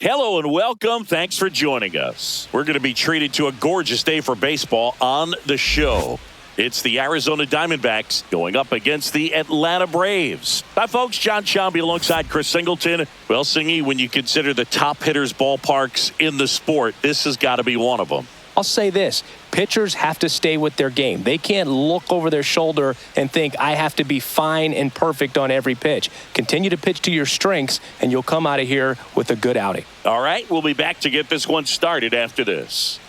Hello and welcome. Thanks for joining us. We're going to be treated to a gorgeous day for baseball on the show. It's the Arizona Diamondbacks going up against the Atlanta Braves. Hi, folks. John Shambi alongside Chris Singleton. Well, Singy, when you consider the top hitters ballparks in the sport, this has got to be one of them. I'll say this. Pitchers have to stay with their game. They can't look over their shoulder and think, I have to be fine and perfect on every pitch. Continue to pitch to your strengths, and you'll come out of here with a good outing. All right, we'll be back to get this one started after this.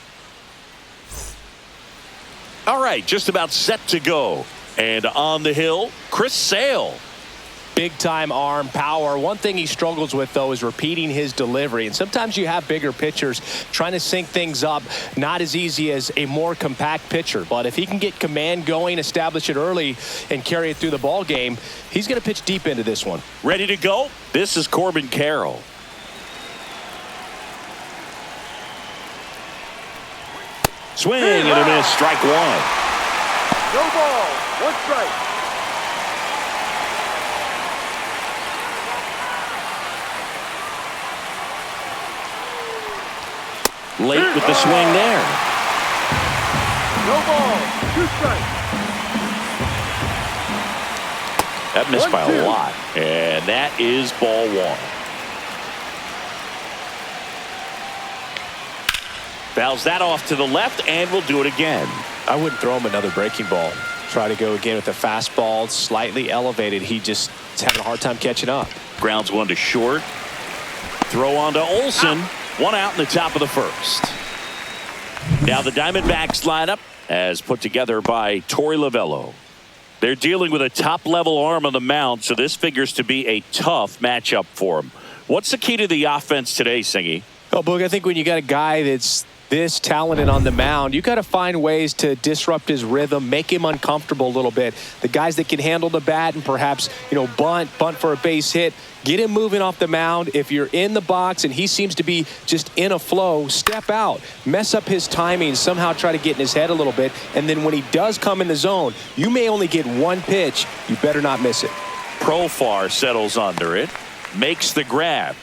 All right, just about set to go. And on the hill, Chris Sale. Big-time arm, power. One thing he struggles with, though, is repeating his delivery. And sometimes you have bigger pitchers trying to sync things up. Not as easy as a more compact pitcher. But if he can get command going, establish it early, and carry it through the ball game, he's going to pitch deep into this one. Ready to go? This is Corbin Carroll. Swing and a miss. Strike one. No ball. One strike. Late with the swing there. No ball. Two strikes. That missed by a lot. And that is ball one. Fouls that off to the left, and we'll do it again. I wouldn't throw him another breaking ball. Try to go again with the fastball, slightly elevated. He just is having a hard time catching up. Grounds one to short. Throw on to Olsen. One out in the top of the first. Now the Diamondbacks lineup as put together by Torey Lovullo. They're dealing with a top-level arm on the mound, so this figures to be a tough matchup for him. What's the key to the offense today, Singy? Oh, Boog, I think when you got a guy that's this talented on the mound, you got to find ways to disrupt his rhythm, make him uncomfortable a little bit. The guys that can handle the bat and perhaps, bunt for a base hit, get him moving off the mound. If you're in the box and he seems to be just in a flow, step out, mess up his timing, somehow try to get in his head a little bit. And then when he does come in the zone, you may only get one pitch. You better not miss it. Profar settles under it, makes the grab.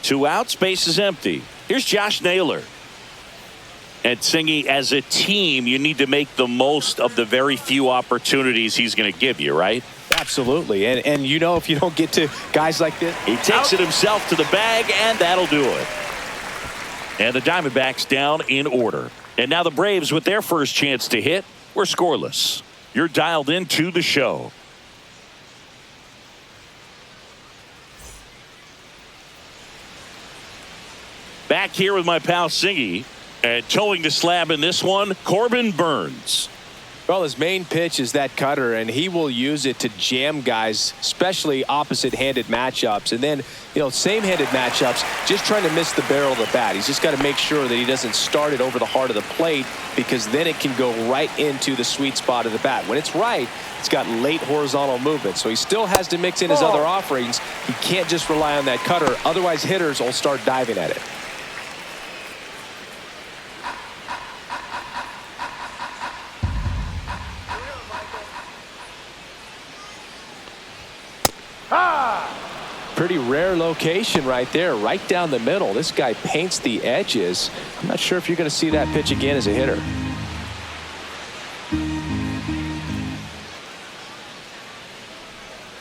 2 outs, base is empty. Here's Josh Naylor. And Singy, as a team, you need to make the most of the very few opportunities he's going to give you, right? Absolutely. And if you don't get to guys like this. He takes it himself to the bag, and that'll do it. And the Diamondbacks down in order. And now the Braves, with their first chance to hit, were scoreless. You're dialed into the show. Back here with my pal Singy, and towing the slab in this one, Corbin Burns. Well, his main pitch is that cutter, and he will use it to jam guys, especially opposite-handed matchups. And then, same-handed matchups, just trying to miss the barrel of the bat. He's just got to make sure that he doesn't start it over the heart of the plate, because then it can go right into the sweet spot of the bat. When it's right, it's got late horizontal movement, so he still has to mix in his other offerings. He can't just rely on that cutter, otherwise hitters will start diving at it. Pretty rare location right there, right down the middle. This guy paints the edges. I'm not sure if you're going to see that pitch again as a hitter.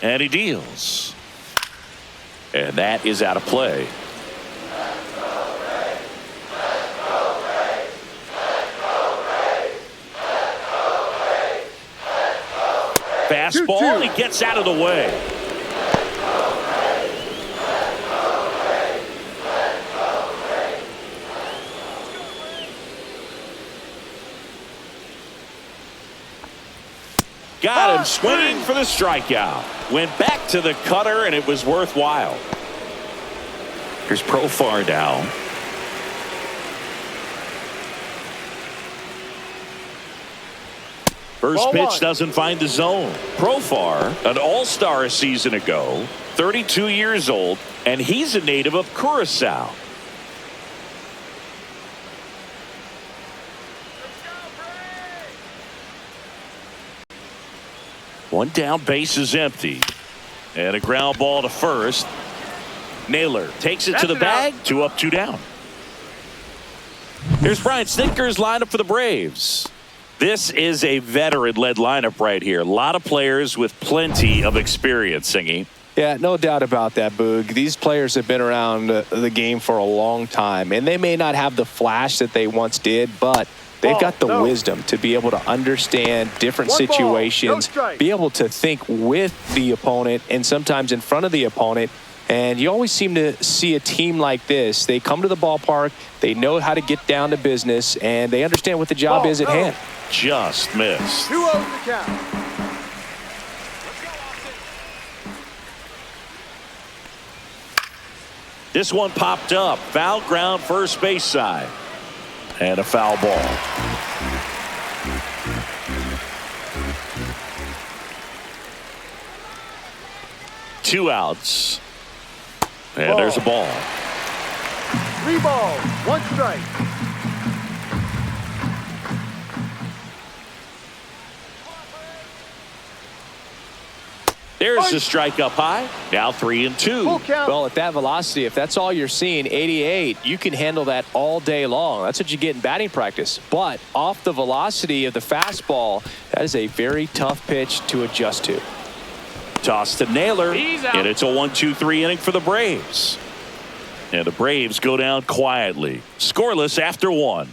And he deals. And that is out of play. Fastball, and he gets out of the way. Got him swinging for the strikeout. Went back to the cutter, and it was worthwhile. Here's Profar down. First pitch doesn't find the zone. Profar, an all-star a season ago, 32 years old, and he's a native of Curacao. One down, base is empty. And a ground ball to first. Naylor takes it to the That's an bag. 2 up, 2 down. Here's Brian Snitker's lineup for the Braves. This is a veteran-led lineup right here. A lot of players with plenty of experience, Singy. Yeah, no doubt about that, Boog. These players have been around the game for a long time, and they may not have the flash that they once did, but they've got the wisdom to be able to understand different situations, be able to think with the opponent and sometimes in front of the opponent. And you always seem to see a team like this. They come to the ballpark, they know how to get down to business, and they understand what the job is at hand. Just missed. 2-0 the count. This one popped up. Foul ground, first base side. And a foul ball. Two outs. And there's a ball. 3 balls, 1 strike. There's the strike up high. Now 3-2. Full count. Well, at that velocity, if that's all you're seeing, 88, you can handle that all day long. That's what you get in batting practice. But off the velocity of the fastball, that is a very tough pitch to adjust to. Toss to Naylor. And it's a 1-2-3 inning for the Braves. And the Braves go down quietly. Scoreless after 1.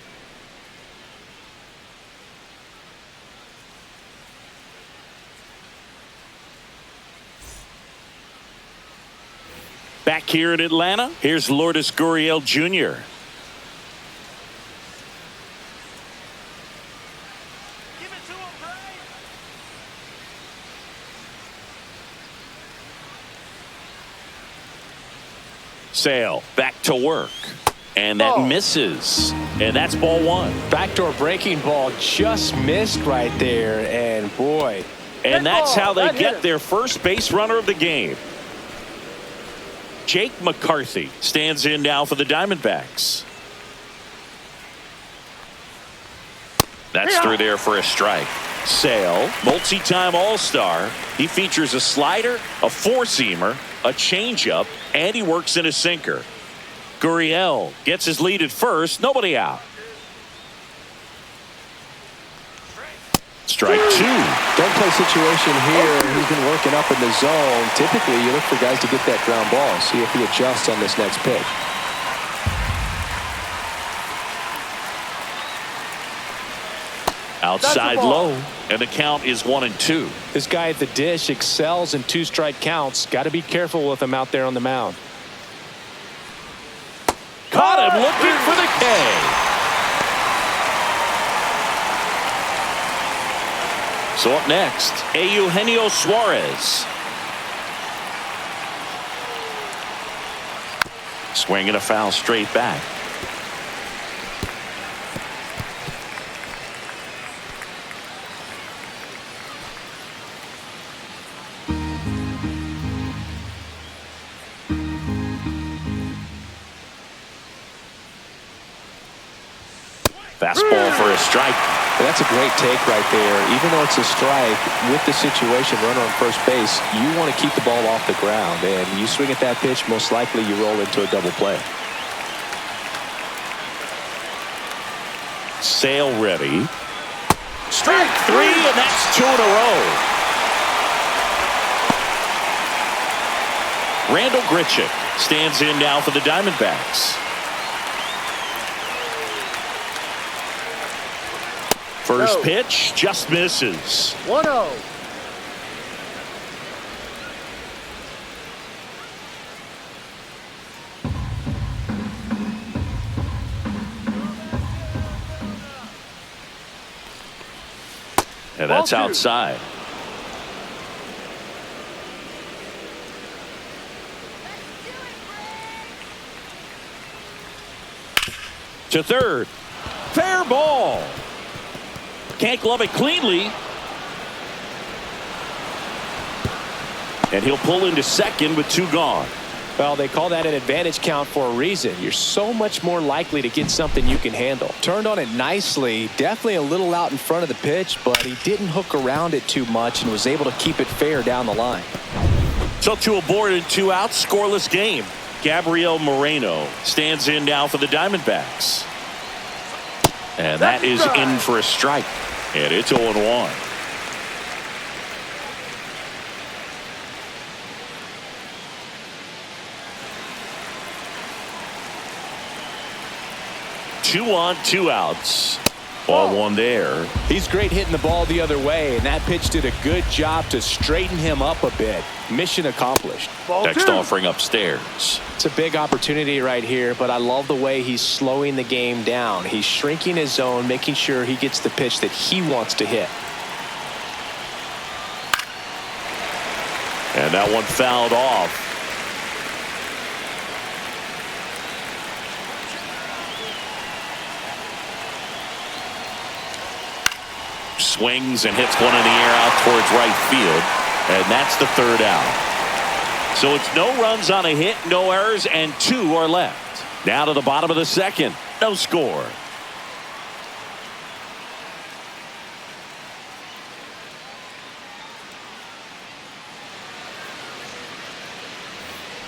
Back here in Atlanta, here's Lourdes Gurriel Jr. Sale back to work. And that misses. And that's ball 1. Backdoor breaking ball just missed right there. And boy. And that's how they get their first base runner of the game. Jake McCarthy stands in now for the Diamondbacks. That's through there for a strike. Sale, multi-time All-Star. He features a slider, a four-seamer, a changeup, and he works in a sinker. Gurriel gets his lead at first. Nobody out. Strike 2. Don't play situation here. He's been working up in the zone. Typically, you look for guys to get that ground ball. See if he adjusts on this next pitch. Outside low, and the count is 1-2. This guy at the dish excels in 2-strike counts. Got to be careful with him out there on the mound. Caught him looking for the K. So up next, Eugenio Suarez. Swinging a foul straight back. Fastball for a strike. Well, that's a great take right there. Even though it's a strike, with the situation, runner on first base, you want to keep the ball off the ground. And you swing at that pitch, most likely you roll into a double play. Sale ready. Strike 3, and that's 2 in a row. Randall Grichuk stands in now for the Diamondbacks. First pitch just misses. 1-0. And that's outside. To third. Fair ball. Can't glove it cleanly. And he'll pull into second with 2 gone. Well, they call that an advantage count for a reason. You're so much more likely to get something you can handle. Turned on it nicely. Definitely a little out in front of the pitch, but he didn't hook around it too much and was able to keep it fair down the line. So 2 aboard and 2 out, scoreless game. Gabriel Moreno stands in now for the Diamondbacks. And that is in for a strike. And it's 0-1. Two on, two outs. Ball one there. He's great hitting the ball the other way, and that pitch did a good job to straighten him up a bit. Mission accomplished. Next offering upstairs. It's a big opportunity right here, but I love the way he's slowing the game down. He's shrinking his zone, making sure he gets the pitch that he wants to hit. And that one fouled off. Swings and hits one in the air out towards right field. And that's the third out. So it's no runs on a hit, no errors, and 2 are left. Now to the bottom of the second. No score.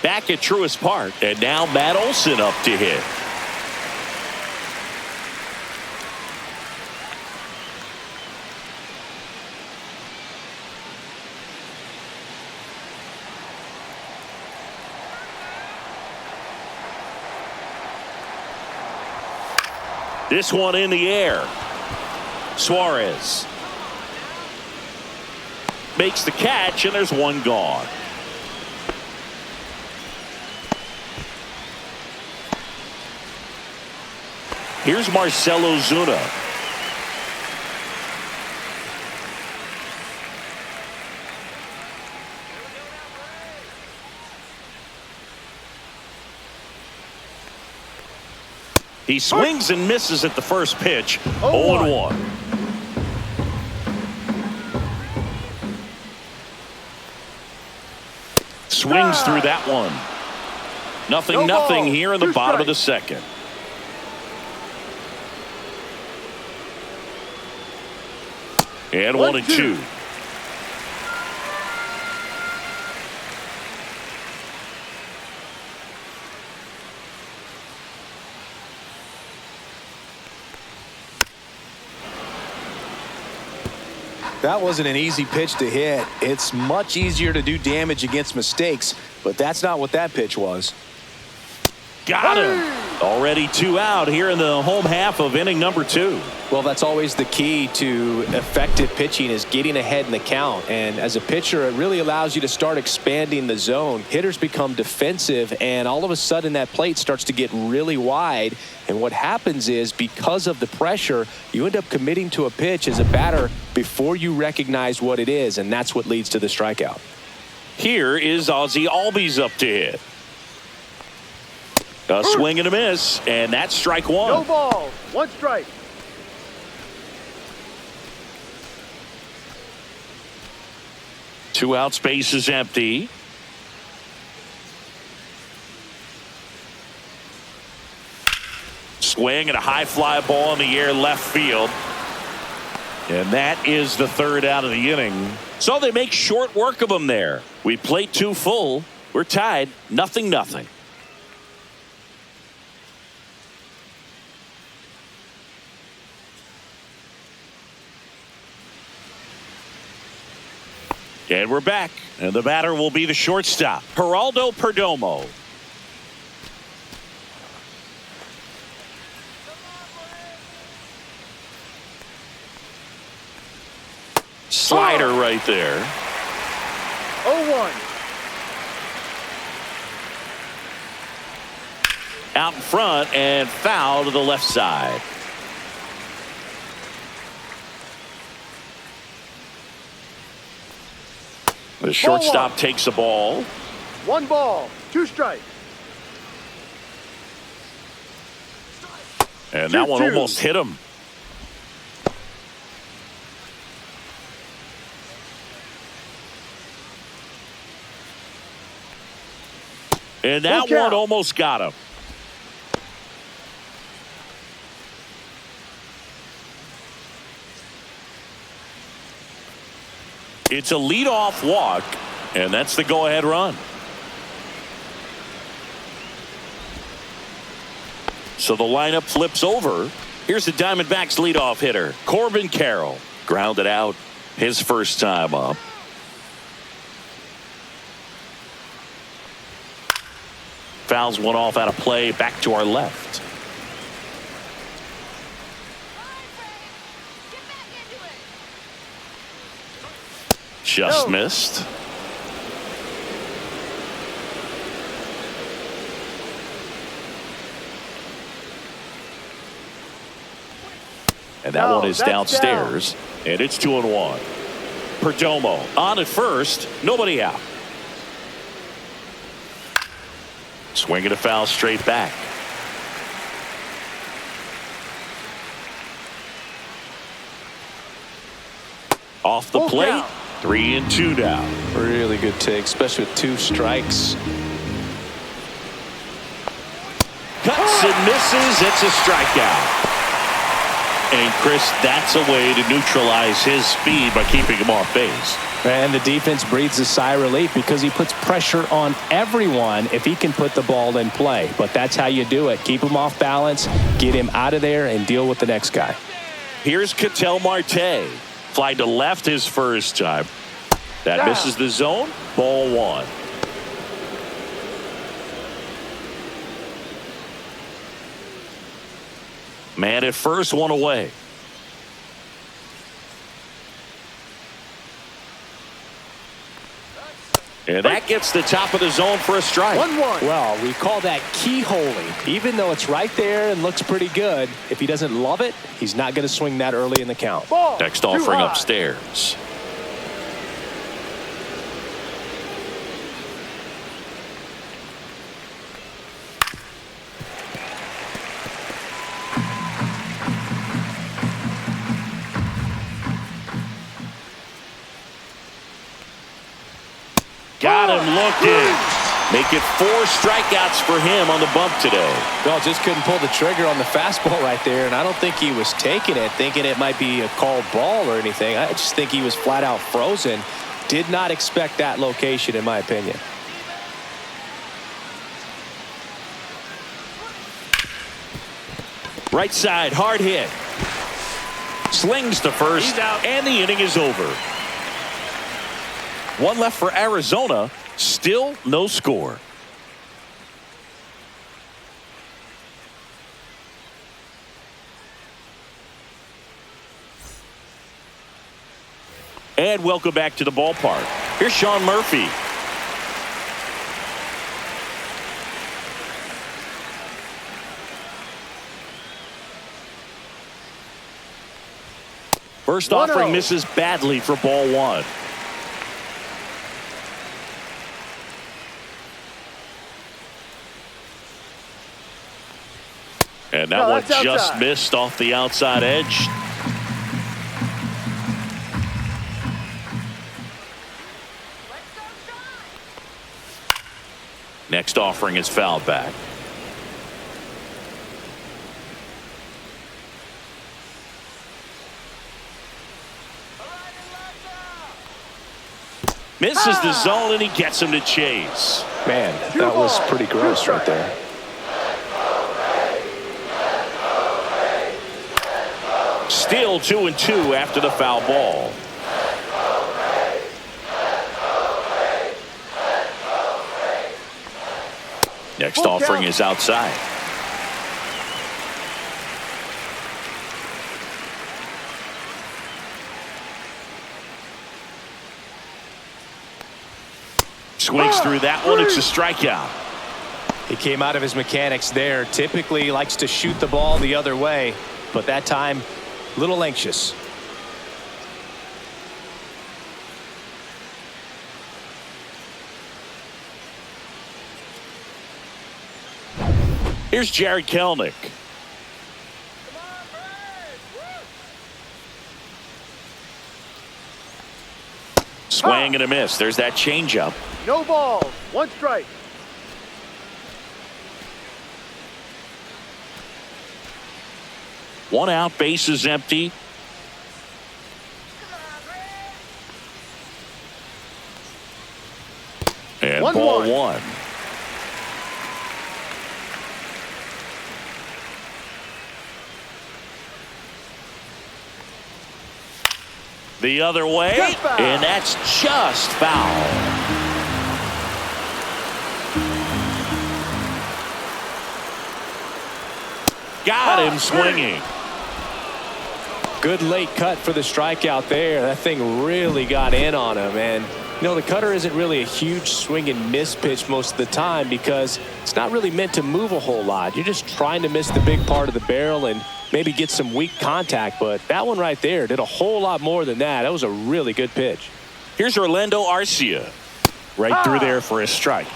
Back at Truist Park. And now Matt Olson up to hit. This one in the air. Suarez makes the catch, and there's one gone. Here's Marcell Ozuna. He swings and misses at the first pitch. 0-1. Swings through that one. Nothing here in the bottom of the second. And 1-2. That wasn't an easy pitch to hit. It's much easier to do damage against mistakes, but that's not what that pitch was. Got him. Already 2 out here in the home half of inning number 2. Well, that's always the key to effective pitching, is getting ahead in the count. And as a pitcher, it really allows you to start expanding the zone. Hitters become defensive, and all of a sudden that plate starts to get really wide. And what happens is, because of the pressure, you end up committing to a pitch as a batter before you recognize what it is, and that's what leads to the strikeout. Here is Ozzie Albies up to hit. A swing and a miss, and that's strike 1. No ball, 1 strike. Two out, space is empty. Swing and a high fly ball in the air left field. And that is the third out of the inning. So they make short work of them there. We played 2 full. We're tied 0-0. And we're back, and the batter will be the shortstop, Geraldo Perdomo. Slider right there. 0-1. Out in front and foul to the left side. The shortstop takes the ball. 1 ball, 2 strikes. And that one almost hit him. And that one almost got him. It's a leadoff walk, and that's the go-ahead run. So the lineup flips over. Here's the Diamondbacks leadoff hitter, Corbin Carroll. Grounded out his first time up. Fouls one off out of play, back to our left. Just missed. And that one is downstairs. And it's 2-1. Perdomo on at first. Nobody out. Swinging a foul straight back. Off the plate. 3-2 now. Really good take, especially with 2 strikes. Cuts and misses. It's a strikeout. And Chris, that's a way to neutralize his speed by keeping him off base. And the defense breathes a sigh of relief because he puts pressure on everyone if he can put the ball in play. But that's how you do it. Keep him off balance, get him out of there, and deal with the next guy. Here's Ketel Marte. Fly to left his first time. That misses the zone. Ball 1. Man at first, 1 away. And that gets the top of the zone for a strike. 1-1. Well, we call that keyholing. Even though it's right there and looks pretty good, if he doesn't love it, he's not going to swing that early in the count. Ball. Next offering upstairs. Got him looking. Make it 4 strikeouts for him on the bump today. No, just couldn't pull the trigger on the fastball right there, and I don't think he was taking it, thinking it might be a called ball or anything. I just think he was flat out frozen. Did not expect that location, in my opinion. Right side, hard hit. Slings to first, and the inning is over. 1 left for Arizona. Still no score. And welcome back to the ballpark. Here's Sean Murphy. First offering misses badly for ball 1. And that one just missed off the outside edge. Next offering is fouled back. Misses the zone, and he gets him to chase. Man, that was pretty gross right there. Still 2-2 after the foul ball. Next offering is outside. Swings through that one. It's a strikeout. He came out of his mechanics there. Typically likes to shoot the ball the other way, but that time a little anxious. Here's Jared Kelenic. Swing and a miss. There's that changeup. No balls. 1 strike. One out, base is empty. And ball 1. The other way, Just foul. and that's just foul. Got him swinging. Good late cut for the strikeout there. That thing really got in on him. And, you know, the cutter isn't really a huge swing and miss pitch most of the time because it's not really meant to move a whole lot. You're just trying to miss the big part of the barrel and maybe get some weak contact. But that one right there did a whole lot more than that. That was a really good pitch. Here's Orlando Arcia. Right through there for a strike.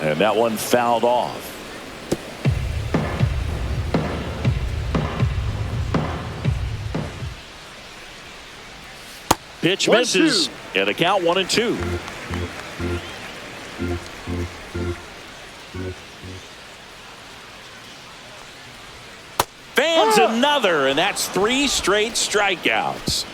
And that one fouled off. Pitch misses. And a count 1-2. Fans another, and that's 3 straight strikeouts.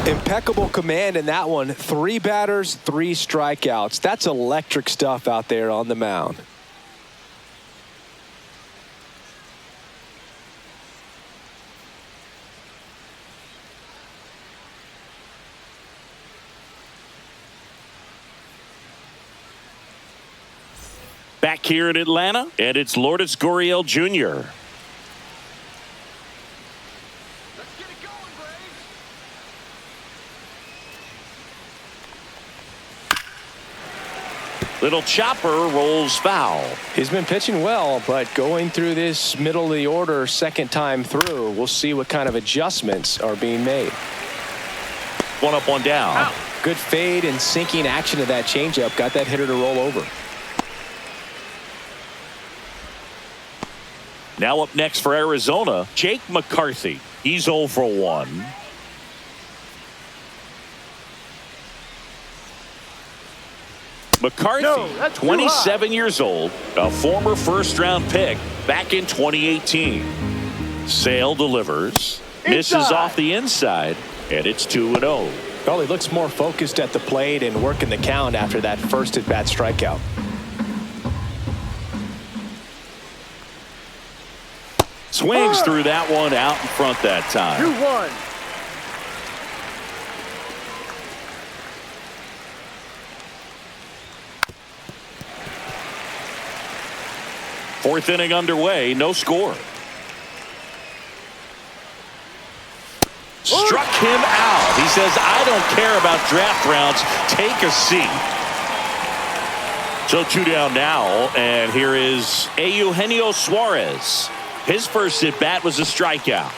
Impeccable command in that one. 3 batters, 3 strikeouts. That's electric stuff out there on the mound. Back here in Atlanta, and it's Lourdes Gurriel Jr. Little chopper rolls foul. He's been pitching well, but going through this middle of the order second time through, we'll see what kind of adjustments are being made. One up, one down. Ow. Good fade and sinking action of that changeup got that hitter to roll over. Now up next for Arizona, Jake McCarthy. He's 0 for 1. McCarthy, 27 years old, a former first-round pick back in 2018. Sale delivers, misses off the inside, and it's 2-0. Well, he looks more focused at the plate and working the count after that first at-bat strikeout. Swings through that one out in front that time. 2-1. Fourth inning underway, no score. Struck him out. He says, I don't care about draft rounds. Take a seat. So 2 down now, and here is Eugenio Suarez. His first at bat was a strikeout.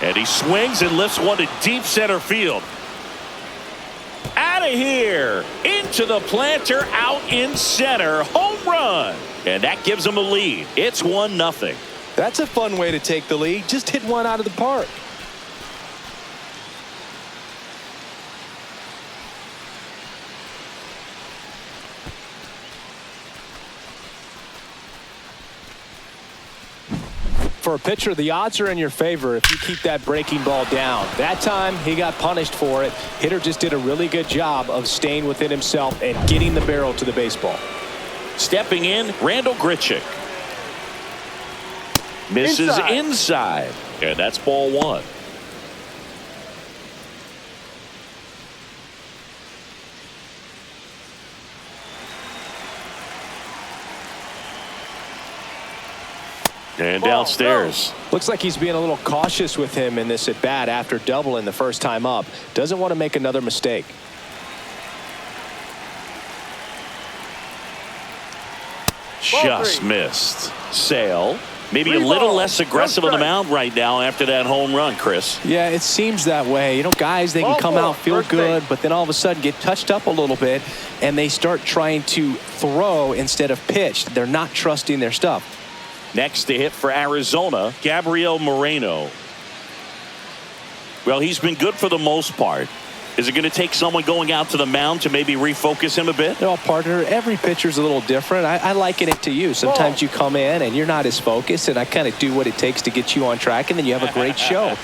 And he swings and lifts one to deep center field. Out of here, into the planter, out in center, home run, and that gives him a lead. It's 1-0. That's a fun way to take the lead. Just hit one out of the park. For a pitcher, the odds are in your favor if you keep that breaking ball down. That time, he got punished for it. Hitter just did a really good job of staying within himself and getting the barrel to the baseball. Stepping in, Randall Grichuk. Misses inside. And that's ball 1. And downstairs. Looks like he's being a little cautious with him in this at bat after doubling the first time up. Doesn't want to make another mistake. Just missed. Sale. Maybe a little less aggressive on the mound right now after that home run, Chris. Yeah, it seems that way. You know, guys, they can come out, feel good, but then all of a sudden get touched up a little bit, and they start trying to throw instead of pitch. They're not trusting their stuff. Next to hit for Arizona, Gabriel Moreno. Well, he's been good for the most part. Is it going to take someone going out to the mound to maybe refocus him a bit? No, partner, every pitcher's a little different. I liken it to you. Sometimes you come in and you're not as focused, and I kind of do what it takes to get you on track, and then you have a great show.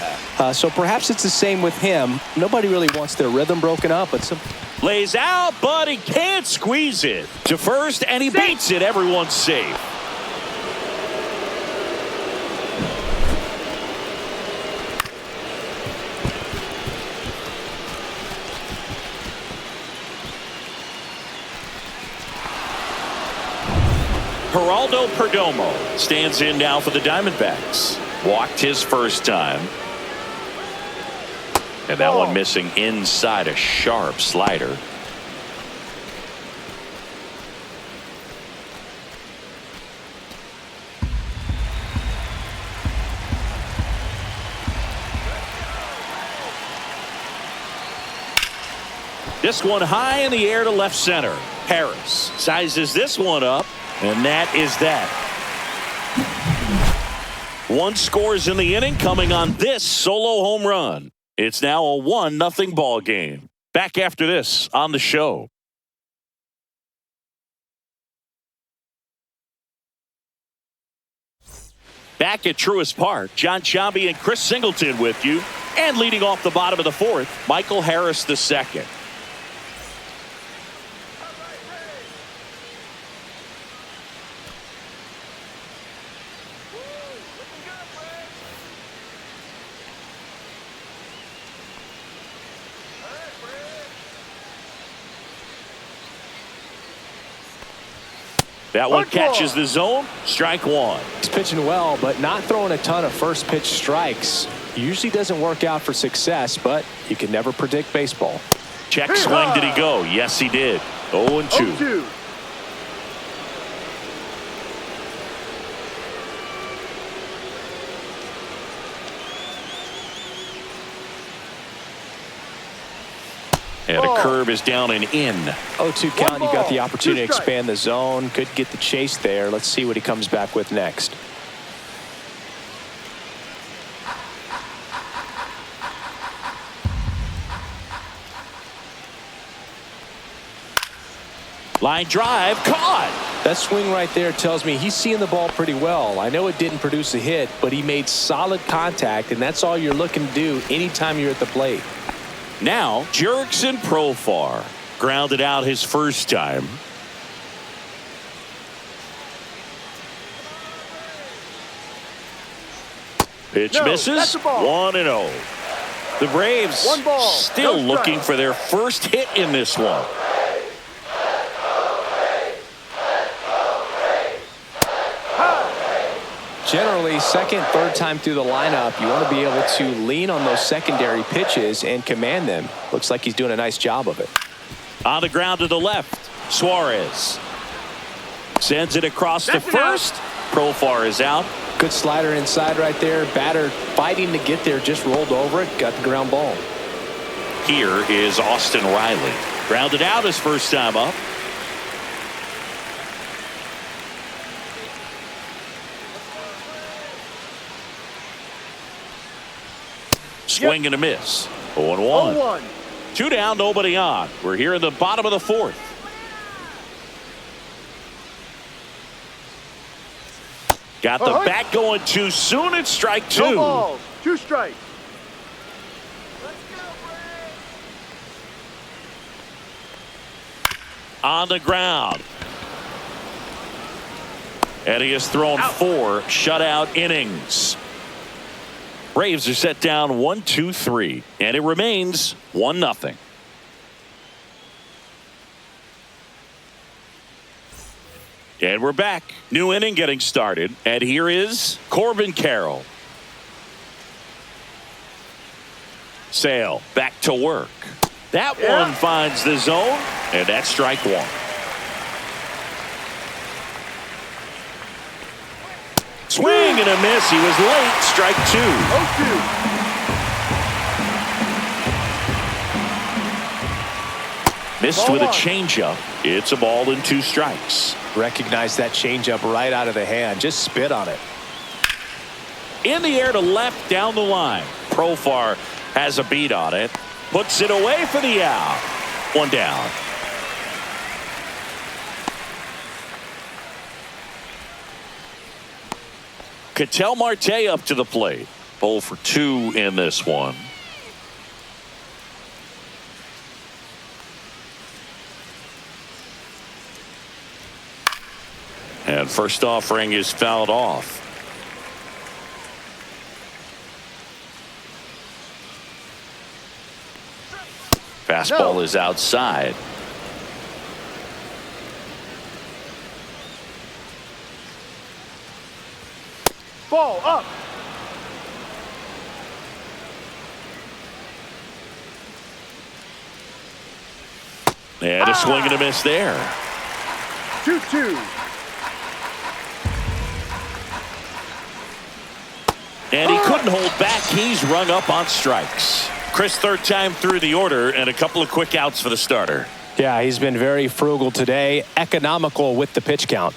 So perhaps it's the same with him. Nobody really wants their rhythm broken up, but some... Lays out, but he can't squeeze it to first, and he beats it. Everyone's safe. Geraldo Perdomo stands in now for the Diamondbacks. Walked his first time. And that one missing inside a sharp slider. This one high in the air to left center. Harris sizes this one up. And that is that. One scores in the inning coming on this solo home run. It's now a 1-0 ball game. Back after this on the show. Back at Truist Park, John Chambi and Chris Singleton with you. And leading off the bottom of the fourth, Michael Harris II. That one catches the zone. Strike one. He's pitching well, but not throwing a ton of first pitch strikes. Usually doesn't work out for success, but you can never predict baseball. Check swing. Did he go? Yes, he did. 0-2. 0-2. And a curve is down and in. 0-2 count. You got the opportunity to expand the zone. Could get the chase there. Let's see what he comes back with next. Line drive caught. That swing right there tells me he's seeing the ball pretty well. I know it didn't produce a hit, but he made solid contact, and that's all you're looking to do anytime you're at the plate. Now, Jurickson Profar grounded out his first time. Pitch misses. 1-0. The Braves still looking for their first hit in this one. Generally, second, third time through the lineup, you want to be able to lean on those secondary pitches and command them. Looks like he's doing a nice job of it. On the ground to the left, Suarez sends it across to first. Profar is out. Good slider inside right there. Batter fighting to get there, just rolled over it, got the ground ball. Here is Austin Riley. Grounded out his first time up. Swing and a miss. 0-1. 0-1. 2 down, nobody on. We're here in the bottom of the fourth. Got the bat going too soon. It's strike 2. No balls. 2 strikes. On the ground. And he has thrown 4 shutout innings. Braves are set down 1-2-3, and it remains 1-0. And we're back. New inning getting started, and here is Corbin Carroll. Sale back to work. That one finds the zone, and that's strike 1. Swing and a miss. He was late. Strike 2. 0-2. Missed with a changeup. It's a ball and 2 strikes. Recognize that changeup right out of the hand. Just spit on it. In the air to left down the line. Profar has a beat on it. Puts it away for the out. One down. Ketel Marte up to the plate. 0 for 2 in this one. And first offering is fouled off. Fastball is outside. Ball up. And a swing and a miss there. 2-2. And he couldn't hold back. He's rung up on strikes. Chris, third time through the order and a couple of quick outs for the starter. Yeah, he's been very frugal today. Economical with the pitch count.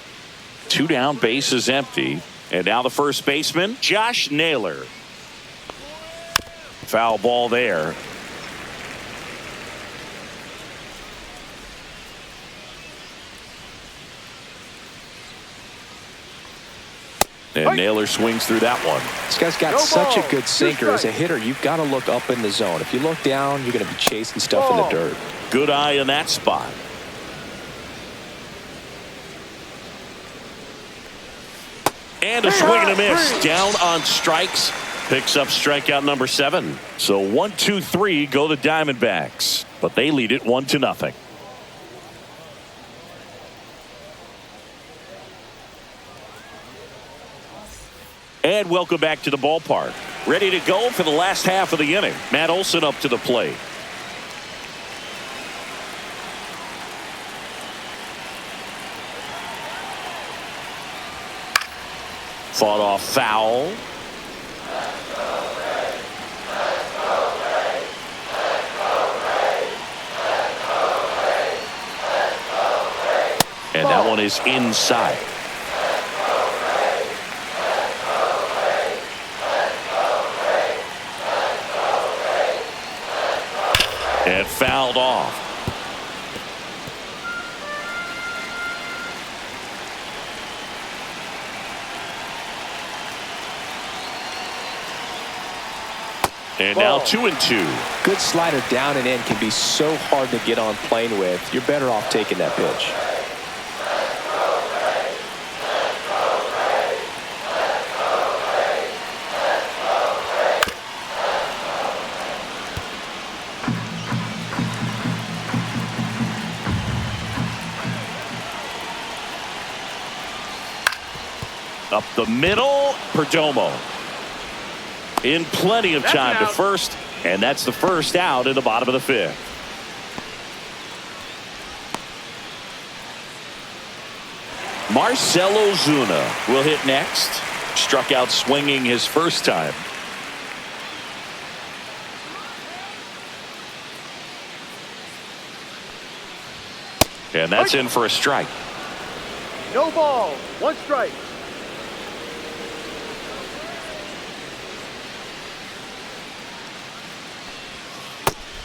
2 down, bases empty. And now the first baseman, Josh Naylor. Foul ball there. And Naylor swings through that one. This guy's got such a good sinker. As a hitter, you've got to look up in the zone. If you look down, you're going to be chasing stuff in the dirt. Good eye in that spot. And a swing and a miss. Down on strikes. Picks up strikeout number 7. So 1, 2, 3 go the Diamondbacks. But they lead it 1-0. And welcome back to the ballpark. Ready to go for the last half of the inning. Matt Olson up to the plate. Fought off foul. And that one is inside. And fouled off. And now 2-2. Good slider down and in can be so hard to get on plane with. You're better off taking that pitch. Up the middle, Perdomo. In plenty of time to first, and that's the first out in the bottom of the 5th. Marcell Ozuna will hit next. Struck out swinging his first time. And that's in for a strike. No ball. 1 strike.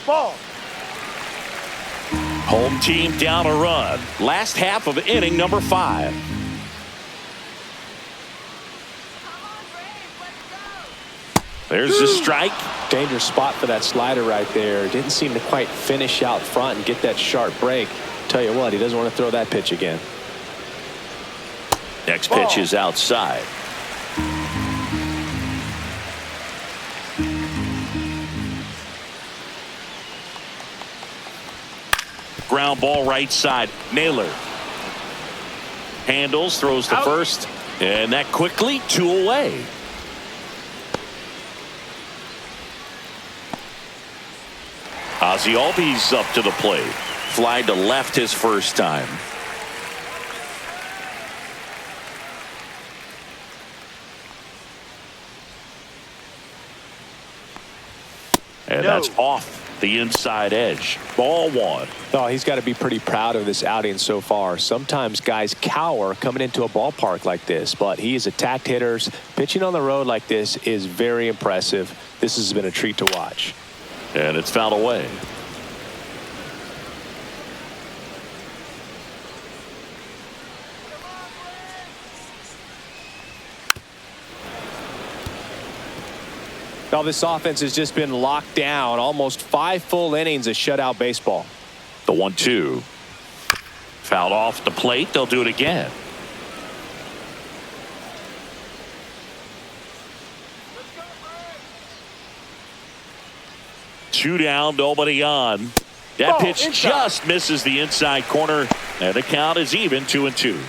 Ball. Home team down a run. Last half of inning number 5. There's the strike. Dangerous spot for that slider right there. Didn't seem to quite finish out front and get that sharp break. Tell you what, he doesn't want to throw that pitch again. Next pitch is outside. Ground ball right side. Naylor handles, throws to first, and that quickly 2 away. Ozzie Albies up to the plate. Fly to left his first time. And that's off the inside edge. Ball 1. Oh, he's got to be pretty proud of this outing so far. Sometimes guys cower coming into a ballpark like this, but he has attacked hitters. Pitching on the road like this is very impressive. This has been a treat to watch. And it's fouled away. Now this offense has just been locked down. Almost 5 full innings of shutout baseball. The 1-2. Fouled off the plate. They'll do it again. Two down, nobody on. That pitch inside. just misses the inside corner, and the count is even 2-2.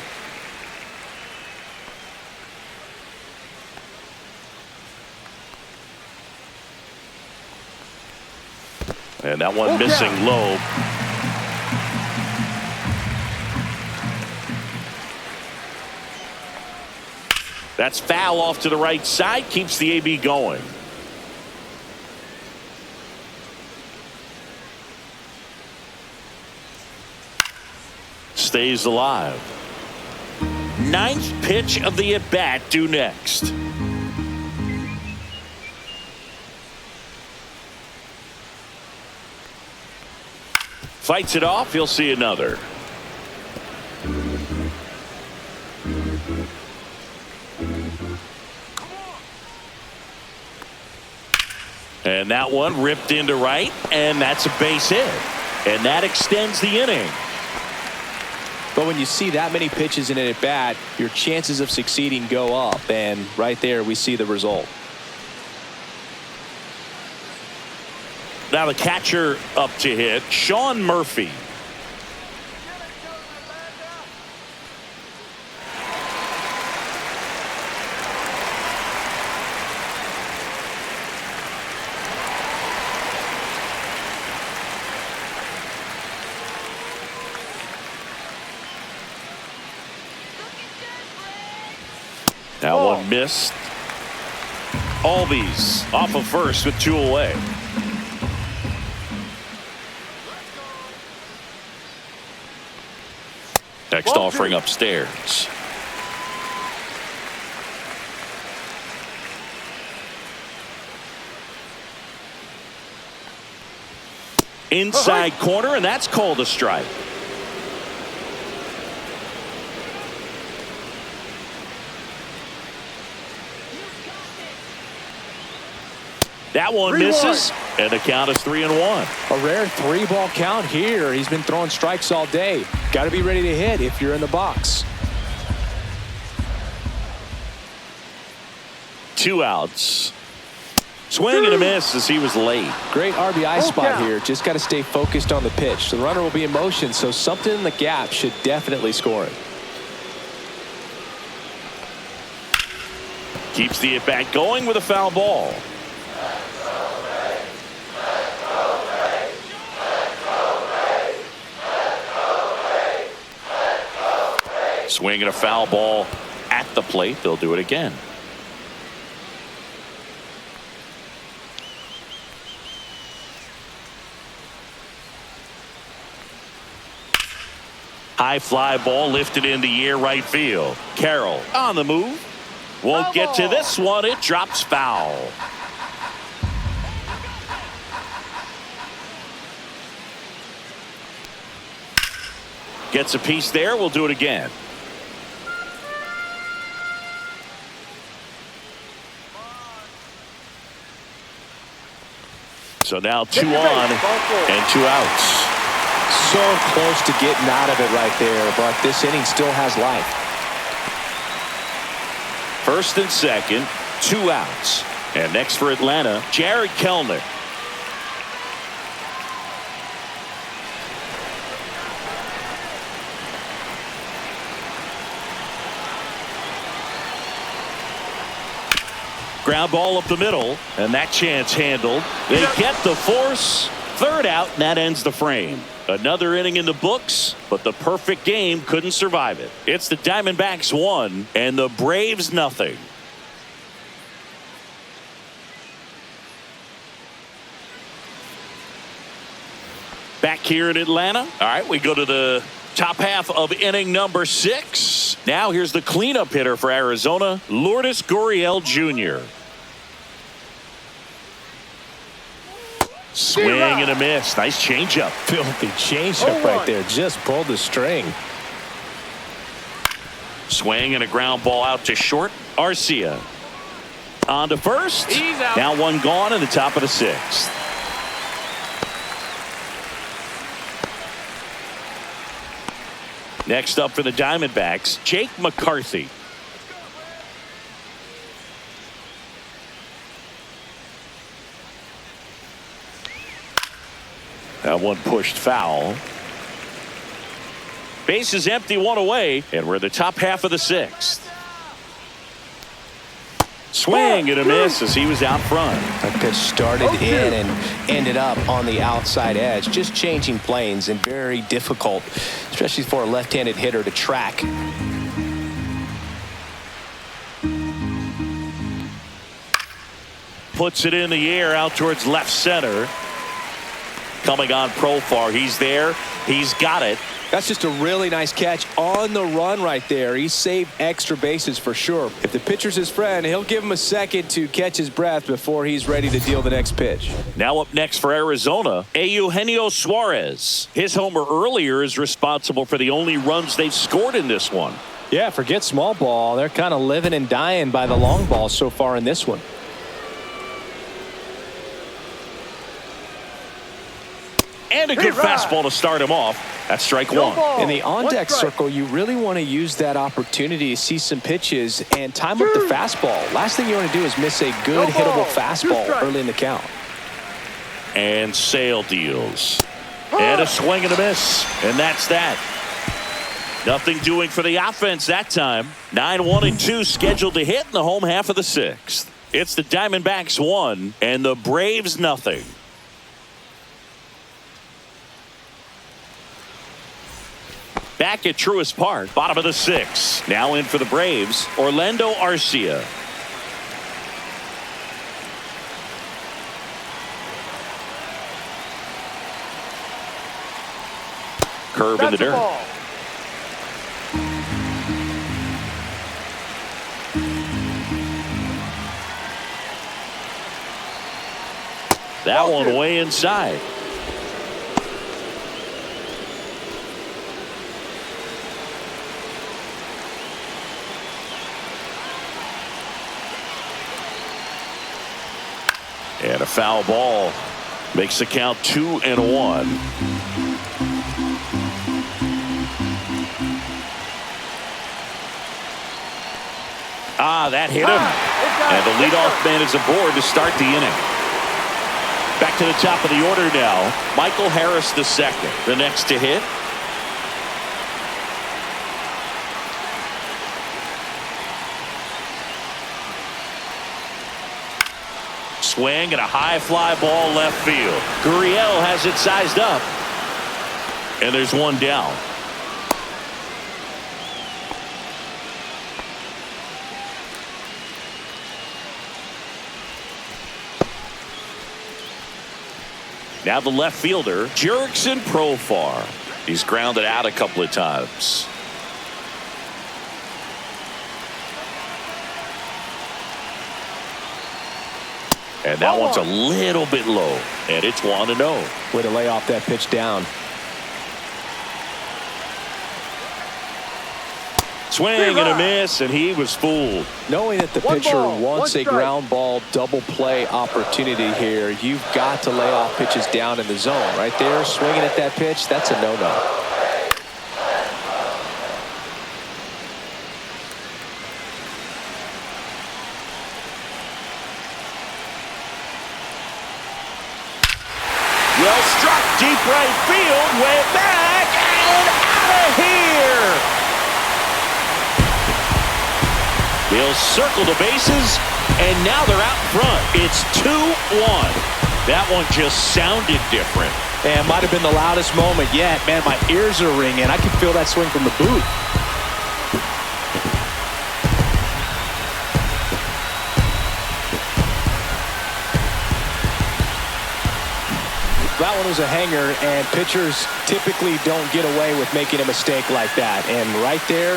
And that one missing low. That's foul off to the right side, keeps the AB going. Stays alive. 9th pitch of the at-bat due next. Fights it off. He'll see another. And that one ripped into right, and that's a base hit. And that extends the inning. But when you see that many pitches in an at-bat, your chances of succeeding go up. And right there, we see the result. Now the catcher up to hit, Sean Murphy. That one missed. Albies off of first with 2 away. Next offering upstairs. Inside corner, and that's called a strike. That one misses, and the count is 3-1. A rare 3-ball count here. He's been throwing strikes all day. Got to be ready to hit if you're in the box. 2 outs. Swing and a miss as he was late. Great RBI spot here. Just got to stay focused on the pitch. The runner will be in motion, so something in the gap should definitely score it. Keeps the at-bat going with a foul ball. Swinging a foul ball at the plate. They'll do it again. High fly ball lifted in the air right field. Carroll on the move. Won't get to this one. It drops foul. Gets a piece there. We'll do it again. So now 2 on and 2 outs. So close to getting out of it right there, but this inning still has life. First and second, 2 outs. And next for Atlanta, Jared Kelenic. Ground ball up the middle, and that chance handled. They get the force. 3rd out, and that ends the frame. Another inning in the books, but the perfect game couldn't survive it. It's the Diamondbacks 1 and the Braves nothing. Back here in Atlanta. All right, we go to the top half of inning number 6. Now here's the cleanup hitter for Arizona, Lourdes Gurriel Jr. Swing and a miss. Nice changeup. Filthy changeup right there. Just pulled the string. Swing and a ground ball out to short. Arcia on to first. He's out. Now one gone in the top of the sixth. Next up for the Diamondbacks, Jake McCarthy. That one pushed foul. Base is empty, one away, and we're in the top half of the sixth. Swing and a miss as he was out front. That pitch started in and ended up on the outside edge. Just changing planes and very difficult, especially for a left-handed hitter to track. Puts it in the air out towards left center. Coming on Profar. He's there. He's got it. That's just a really nice catch on the run right there. He saved extra bases for sure. If the pitcher's his friend, he'll give him a second to catch his breath before he's ready to deal the next pitch. Now up next for Arizona, Eugenio Suarez. His homer earlier is responsible for the only runs they've scored in this one. Yeah, forget small ball. They're kind of living and dying by the long ball so far in this one. And a good fastball to start him off. That's strike one. In the on-deck circle, you really want to use that opportunity to see some pitches and time up the fastball. Last thing you want to do is miss a good hittable fastball early in the count. And Sale deals. And a swing and a miss. And that's that. Nothing doing for the offense that time. 9-1-2 scheduled to hit in the home half of the sixth. It's the Diamondbacks 1 and the Braves nothing. Back at Truist Park, bottom of the sixth. Now in for the Braves, Orlando Arcia. Curve in the dirt. That one way inside. And a foul ball makes the count 2-1. That hit him. And the leadoff man is aboard to start the inning. Back to the top of the order now. Michael Harris II, the next to hit. Swing and a high fly ball left field. Gurriel has it sized up. And there's one down. Now the left fielder, Jurickson Profar. He's grounded out a couple of times. And that one's a little bit low. And it's 1-0. Way to lay off that pitch down. Swing and a miss, and he was fooled. Knowing that the pitcher wants a ground ball double play opportunity here, you've got to lay off pitches down in the zone. Right there, swinging at that pitch, that's a no-no. Well struck, deep right field, way back, and out of here. They'll circle the bases, and now they're out front. It's 2-1. That one just sounded different. And might have been the loudest moment yet. Man, my ears are ringing. I can feel that swing from the booth. That one was a hanger, and pitchers typically don't get away with making a mistake like that. And right there,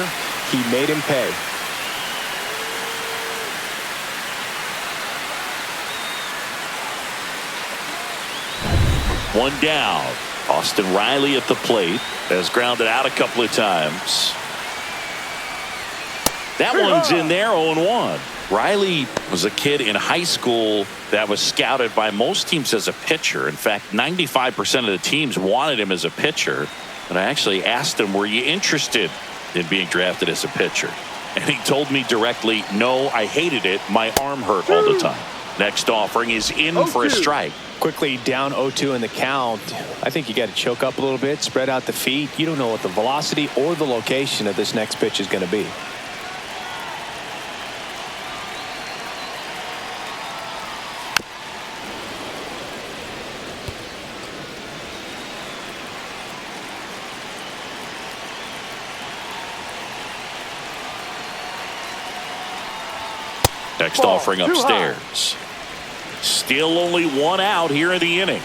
he made him pay. One down. Austin Riley at the plate has grounded out a couple of times. That one's in there, 0-1. Riley was a kid in high school that was scouted by most teams as a pitcher. In fact, 95% of the teams wanted him as a pitcher. And I actually asked him, were you interested in being drafted as a pitcher? And he told me directly, no, I hated it. My arm hurt all the time. Next offering is in for a strike. Quickly down 0-2 in the count. I think you got to choke up a little bit, spread out the feet. You don't know what the velocity or the location of this next pitch is going to be. Next offering upstairs. Still only one out here in the inning.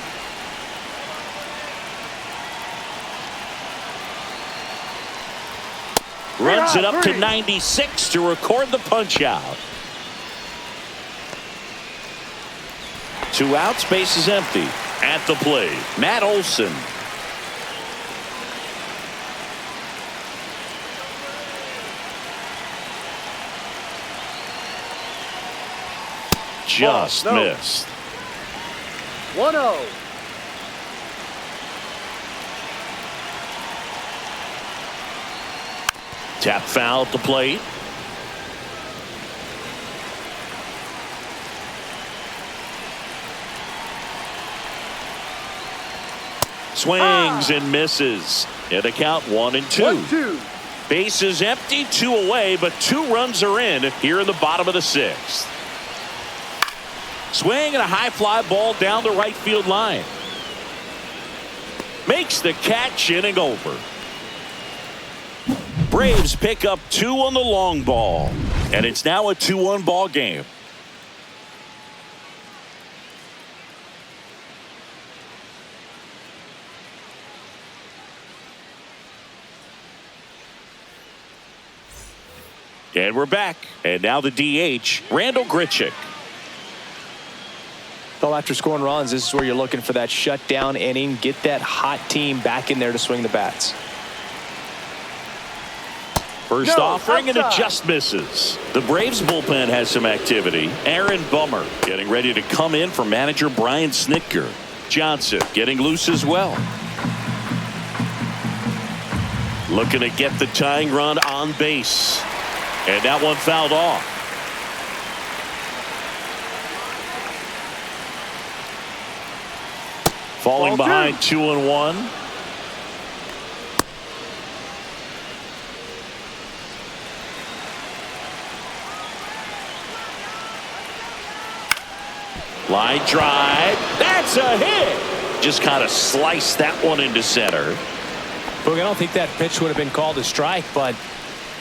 Runs it up to 96 to record the punch out. 2 outs, base is empty. At the plate, Matt Olson. Just missed. 1-0. Tap foul at the plate. Swings and misses. And a count 1-2. 1-2. Base is empty, 2 away, but 2 runs are in here in the bottom of the 6th. Swing and a high fly ball down the right field line. Makes the catch, inning over. Braves pick up 2 on the long ball. And it's now a 2-1 ball game. And we're back. And now the DH, Randall Grichuk. Well, after scoring runs, this is where you're looking for that shutdown inning. Get that hot team back in there to swing the bats. First offering, and it just misses. The Braves bullpen has some activity. Aaron Bummer getting ready to come in for manager Brian Snitker. Johnson getting loose as well. Looking to get the tying run on base. And that one fouled off. Falling behind 2-1. Line drive. That's a hit. Just kind of sliced that one into center. Boog, I don't think that pitch would have been called a strike, but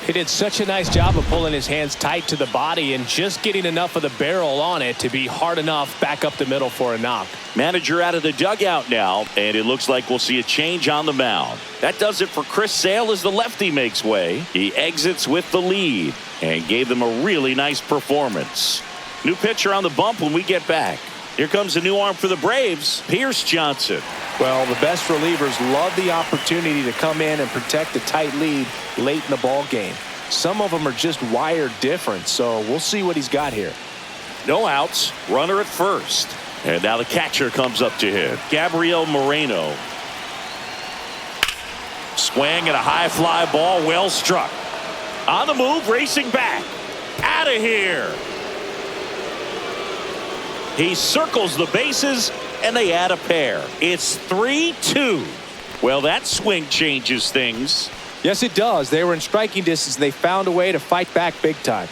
he did such a nice job of pulling his hands tight to the body and just getting enough of the barrel on it to be hard enough back up the middle for a knock. Manager out of the dugout now, and it looks like we'll see a change on the mound. That does it for Chris Sale as the lefty makes way. He exits with the lead and gave them a really nice performance. New pitcher on the bump when we get back. Here comes a new arm for the Braves, Pierce Johnson. Well, the best relievers love the opportunity to come in and protect a tight lead late in the ball game. Some of them are just wired different, so we'll see what he's got here. No outs, runner at first. And now the catcher comes up to hit, Gabriel Moreno. Swing and a high fly ball, well struck. On the move, racing back. Out of here. He circles the bases, and they add a pair. It's 3-2. Well, that swing changes things. Yes, it does. They were in striking distance. They found a way to fight back big time.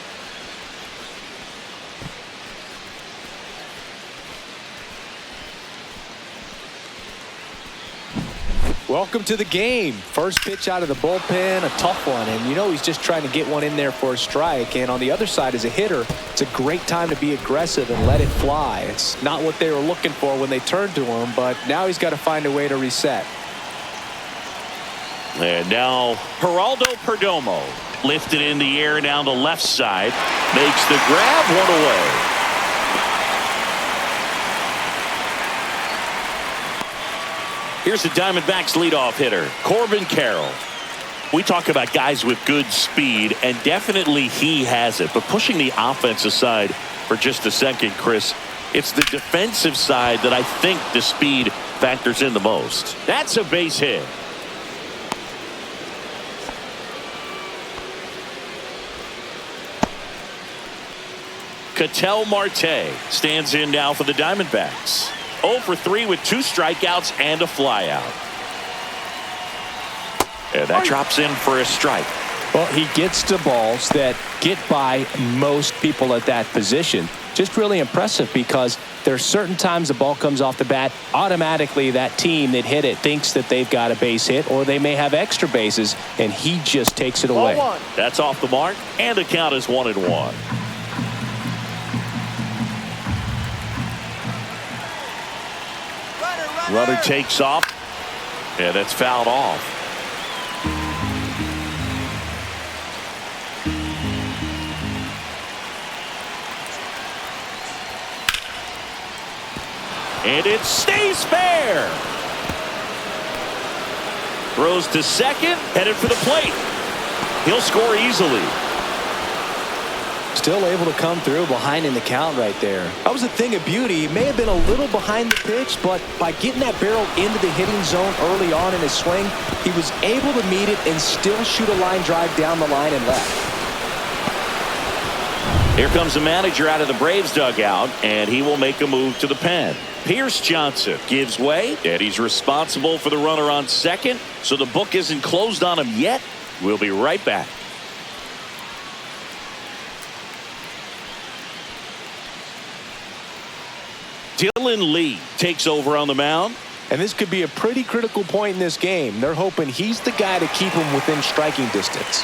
Welcome to the game. First pitch out of the bullpen, a tough one. And you know he's just trying to get one in there for a strike. And on the other side, as a hitter, it's a great time to be aggressive and let it fly. It's not what they were looking for when they turned to him, but now he's got to find a way to reset. And now Geraldo Perdomo lifted in the air down the left side. Makes the grab, one away. Here's the Diamondbacks leadoff hitter, Corbin Carroll. We talk about guys with good speed, and definitely he has it. But pushing the offense aside for just a second, Chris, it's the defensive side that I think the speed factors in the most. That's a base hit. Ketel Marte stands in now for the Diamondbacks. 0 for 3 with 2 strikeouts and a flyout. And that drops in for a strike. Well, he gets to balls that get by most people at that position. Just really impressive because there's certain times the ball comes off the bat, automatically that team that hit it thinks that they've got a base hit or they may have extra bases, and he just takes it away. That's off the mark, and the count is 1-1. Runner takes off, and that's fouled off. And it stays fair. Throws to second, headed for the plate. He'll score easily. Still able to come through behind in the count right there. That was a thing of beauty. He may have been a little behind the pitch, but by getting that barrel into the hitting zone early on in his swing, he was able to meet it and still shoot a line drive down the line and left. Here comes the manager out of the Braves dugout, and he will make a move to the pen. Pierce Johnson gives way, and he's responsible for the runner on second, so the book isn't closed on him yet. We'll be right back. Dylan Lee takes over on the mound. And this could be a pretty critical point in this game. They're hoping he's the guy to keep him within striking distance.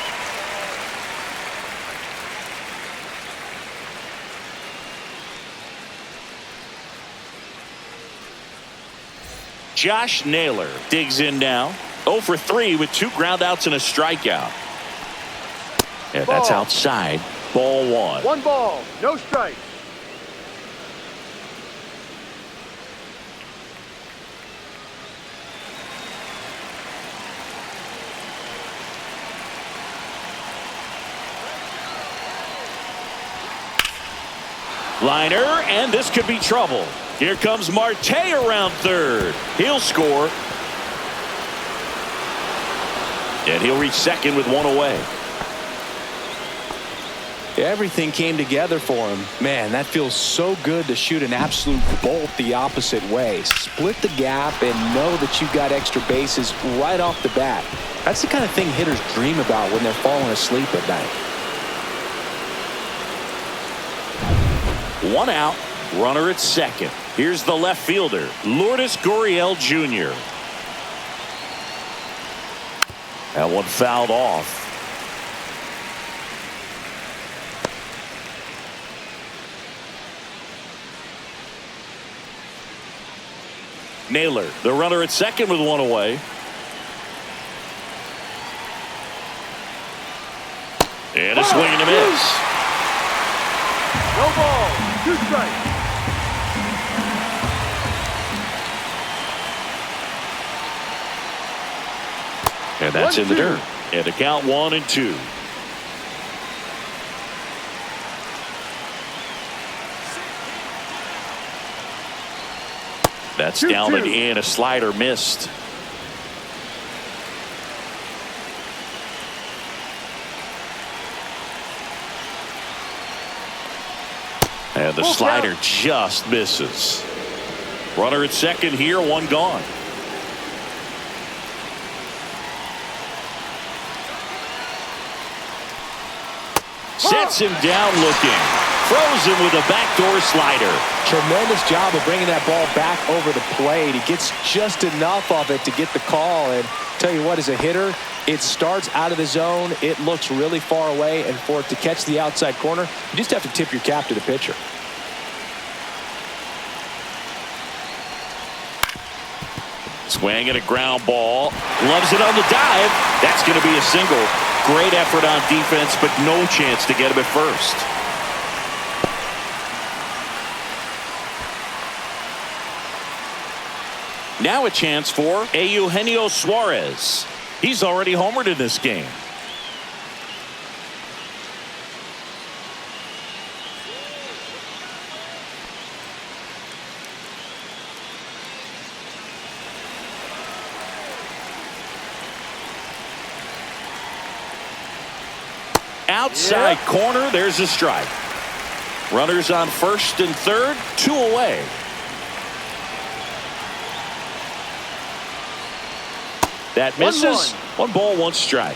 Josh Naylor digs in now. 0 for 3 with 2 groundouts and a strikeout. And that's outside. Ball 1. 1 ball, no strike. Liner, and this could be trouble. Here comes Marte around third. He'll score. And he'll reach second with 1 away. Everything came together for him. Man, that feels so good to shoot an absolute bolt the opposite way. Split the gap and know that you've got extra bases right off the bat. That's the kind of thing hitters dream about when they're falling asleep at night. 1 out, runner at second. Here's the left fielder, Lourdes Gurriel Jr. That one fouled off. Naylor, the runner at second with 1 away. And a swing and a miss. No ball, 2 strikes. And that's in the dirt. And the count 1-2. That's down and in. A slider missed. And the slider just misses. Runner at second here, 1 gone. Sets him down looking. Throws him with a backdoor slider. Tremendous job of bringing that ball back over the plate. He gets just enough of it to get the call. And tell you what, as a hitter, it starts out of the zone. It looks really far away. And for it to catch the outside corner, you just have to tip your cap to the pitcher. Swing and a ground ball. Loves it on the dive. That's going to be a single. Great effort on defense, but no chance to get him at first. Now a chance for Eugenio Suarez. He's already homered in this game. Outside corner, there's a strike. Runners on first and third, 2 away. That misses. 1 ball, 1 strike.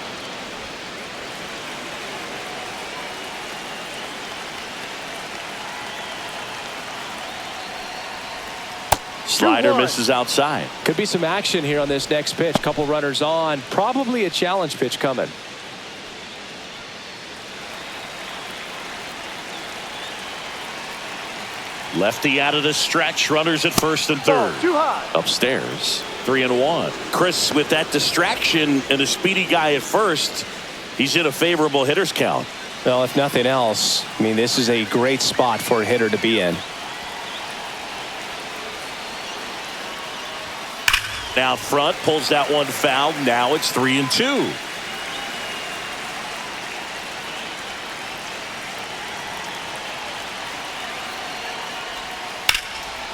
Slider misses outside. Could be some action here on this next pitch. Couple runners on. Probably a challenge pitch coming. Lefty out of the stretch. Runners at first and third. Too high. Upstairs. 3-1. Chris, with that distraction and a speedy guy at first, he's in a favorable hitter's count. Well, if nothing else, I mean, this is a great spot for a hitter to be in. Now front, pulls that one foul. Now it's 3-2.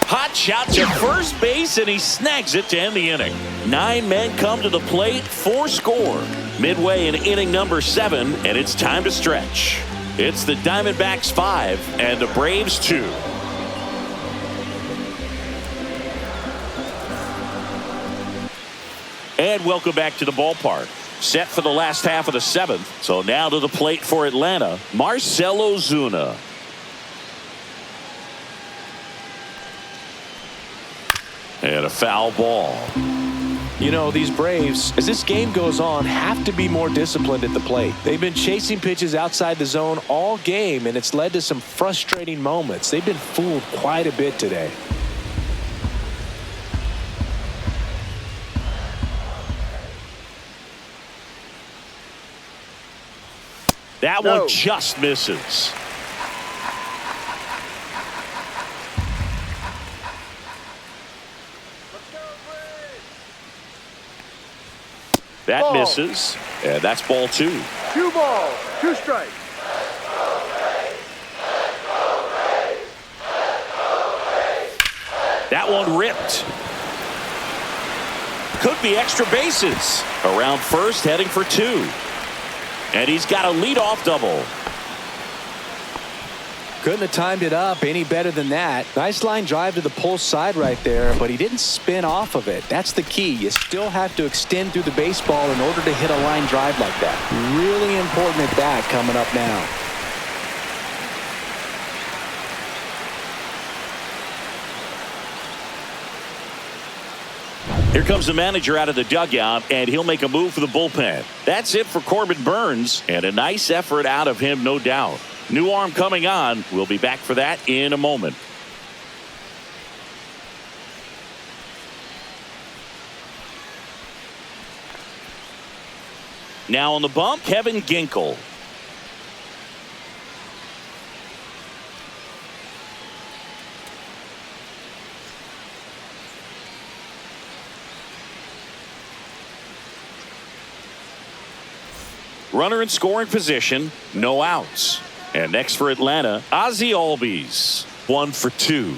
Hot shot to first base, and he snags it to end the inning. 9 men come to the plate, 4 score. Midway in inning number 7, and it's time to stretch. It's the Diamondbacks 5 and the Braves 2. And welcome back to the ballpark. Set for the last half of the 7th. So now to the plate for Atlanta, Marcell Ozuna. And a foul ball. You know, these Braves, as this game goes on, have to be more disciplined at the plate. They've been chasing pitches outside the zone all game, and it's led to some frustrating moments. They've been fooled quite a bit today. That one just misses. That misses, and that's ball 2. 2 balls, 2 strikes. That one ripped. Could be extra bases. Around first, heading for 2. And he's got a leadoff double. Couldn't have timed it up any better than that. Nice line drive to the pull side right there, but he didn't spin off of it. That's the key. You still have to extend through the baseball in order to hit a line drive like that. Really important at bat coming up now. Here comes the manager out of the dugout, and he'll make a move for the bullpen. That's it for Corbin Burns, and a nice effort out of him, no doubt. New arm coming on. We'll be back for that in a moment. Now on the bump, Kevin Ginkel. Runner in scoring position, no outs. And next for Atlanta, Ozzie Albies, 1 for 2.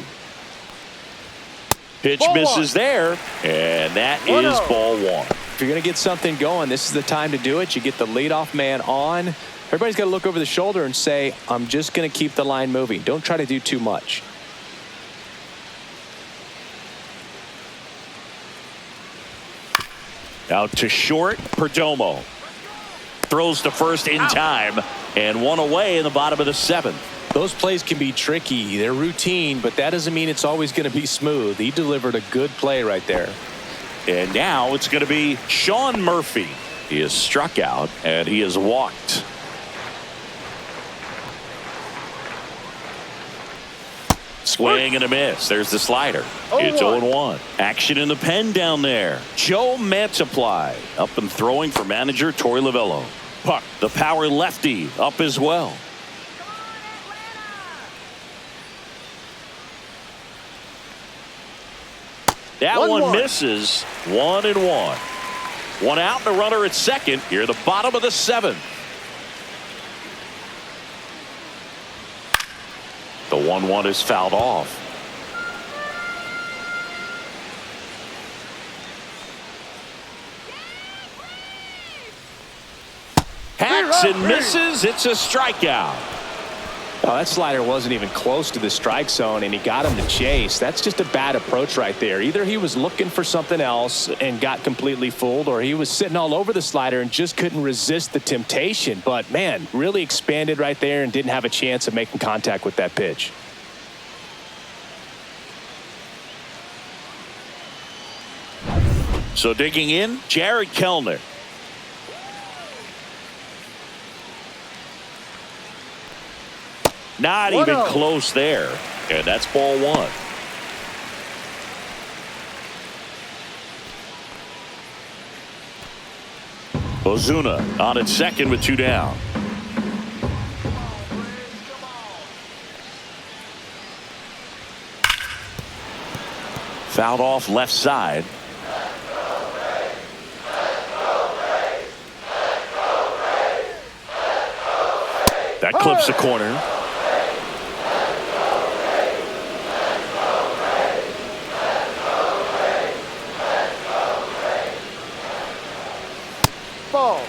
Pitch misses there, and that is ball 1. If you're going to get something going, this is the time to do it. You get the leadoff man on. Everybody's got to look over the shoulder and say, I'm just going to keep the line moving. Don't try to do too much. Out to short, Perdomo. Throws to first in time, and 1 away in the bottom of the 7th. Those plays can be tricky. They're routine, but that doesn't mean it's always going to be smooth. He delivered a good play right there. And now it's going to be Sean Murphy. He is struck out, and he is walked. Swing and a miss. There's the slider. It's 0-1. Action in the pen down there. Joe Mantiply up and throwing for manager Torey Lovullo. Puck, the power lefty, up as well. That one 1-1. misses. 1-1. One out and a runner at second. Here at the bottom of the seventh. The 1-1 is fouled off. Hacks and misses. It's a strikeout. Oh, that slider wasn't even close to the strike zone, and he got him to chase. That's just a bad approach right there. Either he was looking for something else and got completely fooled, or he was sitting all over the slider and just couldn't resist the temptation. But, man, really expanded right there and didn't have a chance of making contact with that pitch. So digging in, Jared Kellner. Not even close there. And that's ball one. Ozuna on at second with two down. Fouled off left side. That clips the corner. Ball.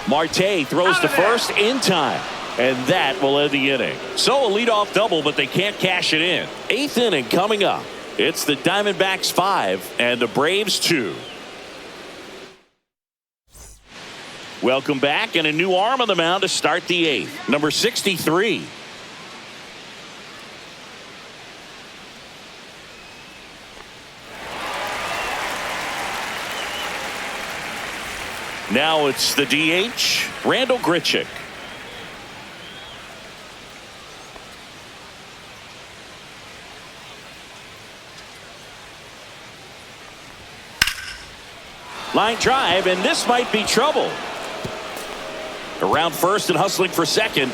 Marte throws to first in time. And that will end the inning. So a leadoff double, but they can't cash it in. Eighth inning coming up. It's the Diamondbacks 5 and the Braves 2. Welcome back, and a new arm on the mound to start the eighth. Number 63. Now it's the DH, Randall Grichuk. Line drive, and this might be trouble. Around first and hustling for second.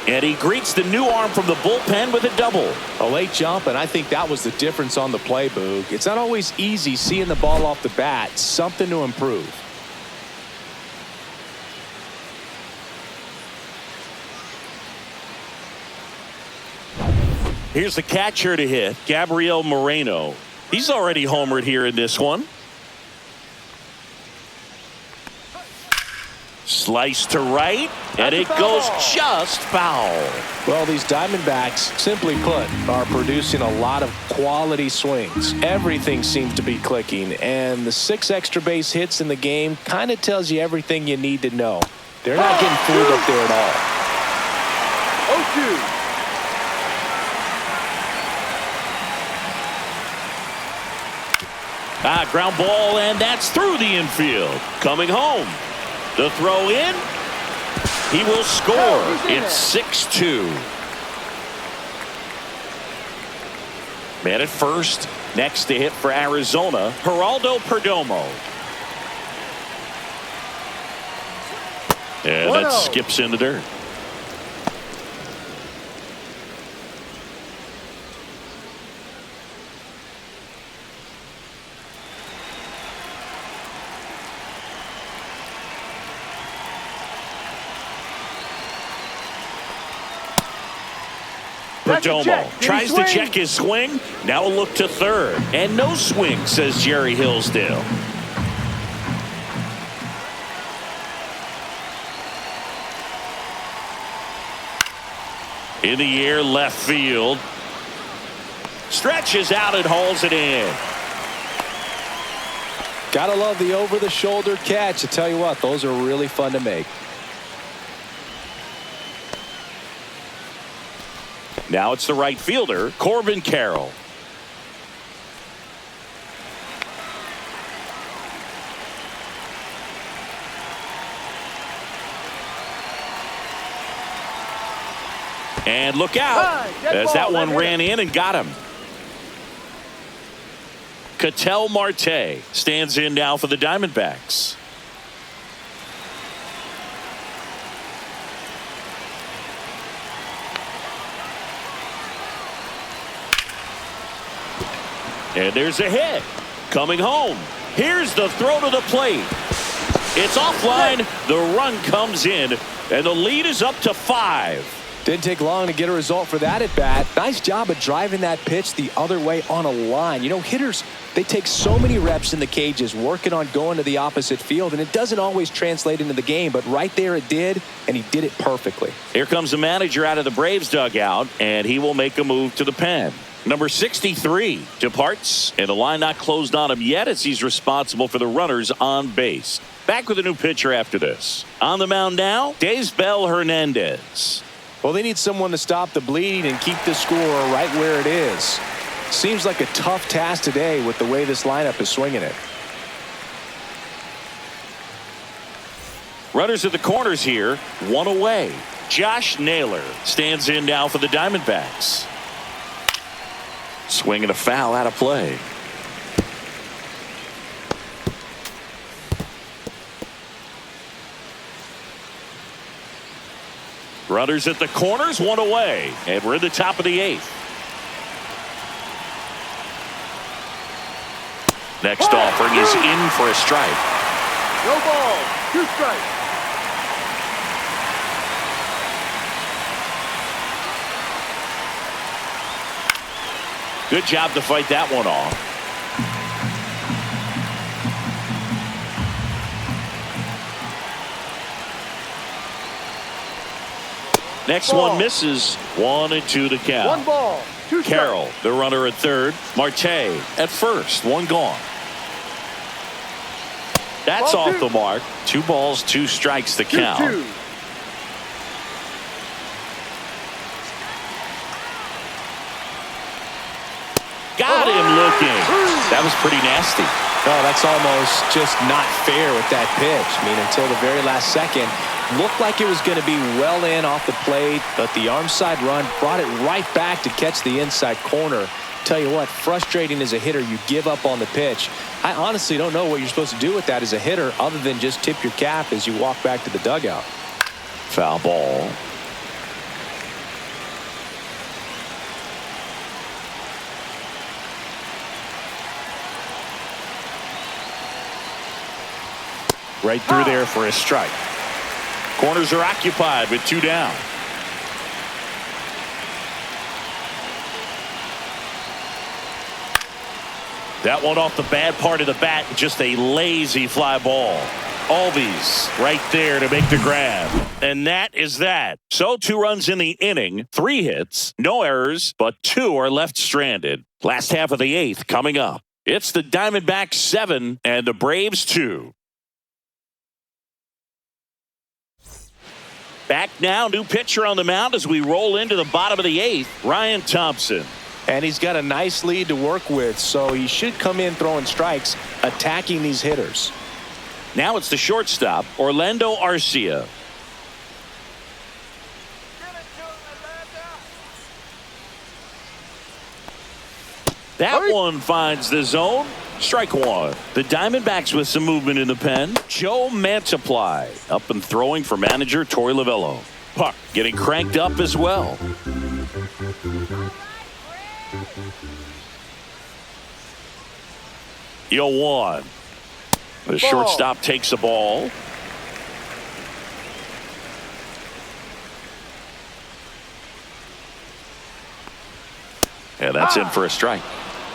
And he greets the new arm from the bullpen with a double. A late jump, and I think that was the difference on the play, Boog. It's not always easy seeing the ball off the bat. Something to improve. Here's the catcher to hit, Gabriel Moreno. He's already homered here in this one. Slice to right, and it goes just foul. Well, these Diamondbacks, simply put, are producing a lot of quality swings. Everything seems to be clicking, and the 6 extra base hits in the game kind of tells you everything you need to know. They're not getting fooled up there at all. 0-2. Ground ball, and that's through the infield. Coming home. The throw in. He will score. It's 6-2. Man at first. Next to hit for Arizona, Geraldo Perdomo. And that skips in the dirt. Perdomo tries to check his swing. Now a look to third. And no swing, says Jerry Hillsdale. In the air, left field. Stretches out and hauls it in. Gotta love the over-the-shoulder catch. I tell you what, those are really fun to make. Now it's the right fielder, Corbin Carroll. And look out, as that one ran in and got him. Ketel Marte stands in now for the Diamondbacks. And there's a hit. Coming home. Here's the throw to the plate. It's offline. The run comes in, and the lead is up to 5. Didn't take long to get a result for that at bat. Nice job of driving that pitch the other way on a line. You know, hitters, they take so many reps in the cages working on going to the opposite field, and it doesn't always translate into the game, but right there it did, and he did it perfectly. Here comes the manager out of the Braves dugout, and he will make a move to the pen. Number 63 departs, and the line not closed on him yet as he's responsible for the runners on base. Back with a new pitcher after this. On the mound now, Daysbel Hernandez. Well, they need someone to stop the bleeding and keep the score right where it is. Seems like a tough task today with the way this lineup is swinging it. Runners at the corners here, one away. Josh Naylor stands in now for the Diamondbacks. Swing and a foul out of play. Runners at the corners, one away. And we're in the top of the 8th. Next offering is in for a strike. No ball. 2 strikes. Good job to fight that one off. Next one misses. 1-2 the count. 1 ball. 2 strikes. Carroll, the runner at third. Marte at first. 1 gone. That's Ball off 2. the mark. 2 balls, 2 strikes the count. 2-2. Got him looking. That was pretty nasty. Oh, that's almost just not fair with that pitch. I mean, until the very last second, looked like it was going to be well in off the plate, but the arm side run brought it right back to catch the inside corner. Tell you what, frustrating as a hitter, you give up on the pitch. I honestly don't know what you're supposed to do with that as a hitter other than just tip your cap as you walk back to the dugout. Foul ball. Right through there for a strike. Corners are occupied with 2 down. That one off the bad part of the bat, just a lazy fly ball. Albies right there to make the grab. And that is that. So 2 runs in the inning, 3 hits, no errors, but 2 are left stranded. Last half of the 8th coming up. It's the Diamondbacks 7 and the Braves 2. Back now, new pitcher on the mound as we roll into the bottom of the 8th, Ryan Thompson. And he's got a nice lead to work with, so he should come in throwing strikes, attacking these hitters. Now it's the shortstop, Orlando Arcia. That one finds the zone. Strike 1. The Diamondbacks with some movement in the pen. Joe Mantiply up and throwing for manager Torey Lovullo. Puck getting cranked up as well. Yo 1. The shortstop takes the ball. And that's in for a strike.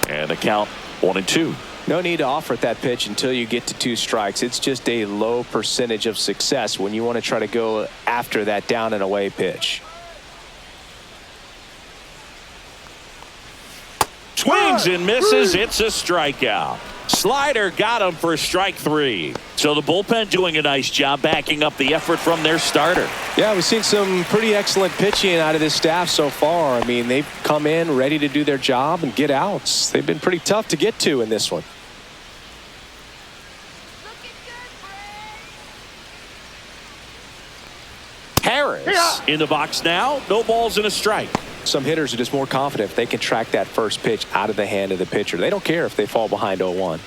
And the count 1-2. No need to offer at that pitch until you get to 2 strikes. It's just a low percentage of success when you want to try to go after that down and away pitch. Swings and misses. It's a strikeout. Slider got him for strike 3. So the bullpen doing a nice job backing up the effort from their starter. Yeah, we've seen some pretty excellent pitching out of this staff so far. I mean, they've come in ready to do their job and get outs. They've been pretty tough to get to in this one. Harris in the box now. No balls and a strike. Some hitters are just more confident if they can track that first pitch out of the hand of the pitcher. They don't care if they fall behind 0-1.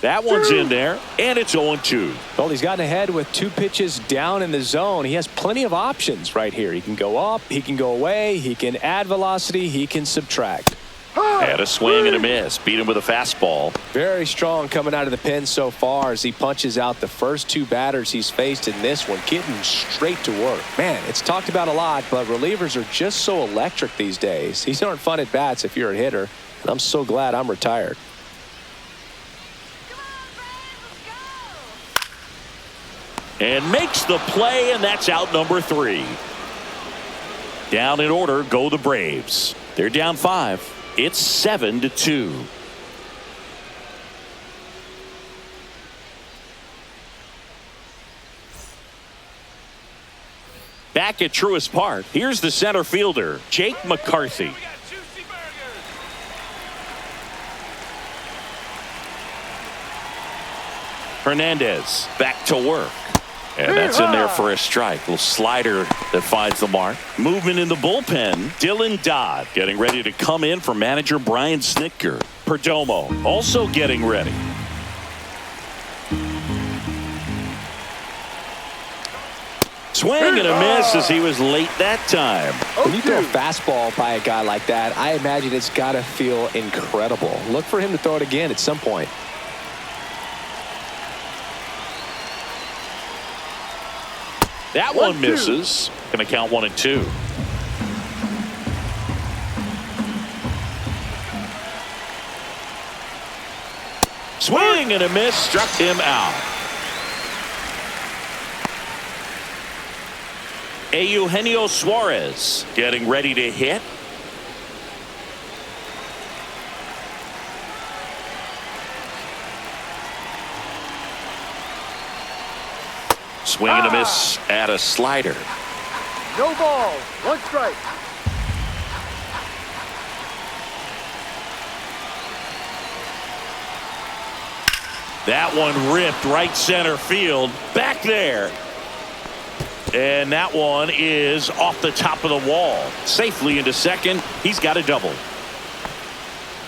That one's in there, and it's 0-2. Well, he's gotten ahead with 2 pitches down in the zone. He has plenty of options right here. He can go up, he can go away, he can add velocity, he can subtract. Had a swing and a miss. Beat him with a fastball. Very strong coming out of the pen so far as he punches out the first 2 batters he's faced in this one, getting straight to work. Man, it's talked about a lot, but relievers are just so electric these days. These aren't fun at bats if you're a hitter, and I'm so glad I'm retired. And makes the play, and that's out number 3. Down in order go the Braves. They're down 5. It's 7-2. Back at Truist Park, here's the center fielder, Jake McCarthy. Hernandez back to work. And that's in there for a strike. Little slider that finds the mark. Movement in the bullpen. Dylan Dodd getting ready to come in for manager Brian Snitker. Perdomo also getting ready. Swing and a miss as he was late that time. When you throw a fastball by a guy like that, I imagine it's got to feel incredible. Look for him to throw it again at some point. That one misses. Going to count 1-2. Swing and a miss. Struck him out. Eugenio Suarez getting ready to hit. Swing and a miss at a slider. No ball. 1 strike. That one ripped right center field. Back there. And that one is off the top of the wall. Safely into second. He's got a double.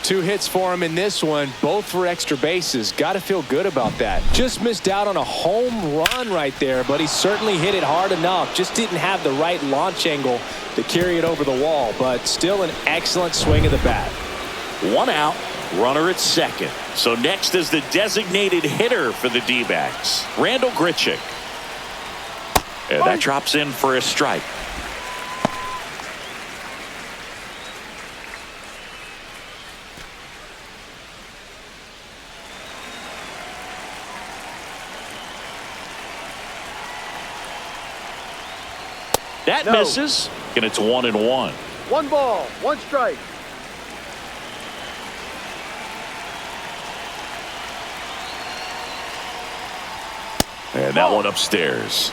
2 hits for him in this one, both for extra bases. Got to feel good about that. Just missed out on a home run right there, but he certainly hit it hard enough. Just didn't have the right launch angle to carry it over the wall, but still an excellent swing of the bat. 1 out, runner at second. So next is the designated hitter for the D-backs, Randall Grichuk. And that drops in for a strike. That misses, and it's 1-1. 1 ball. 1 strike. And that one upstairs.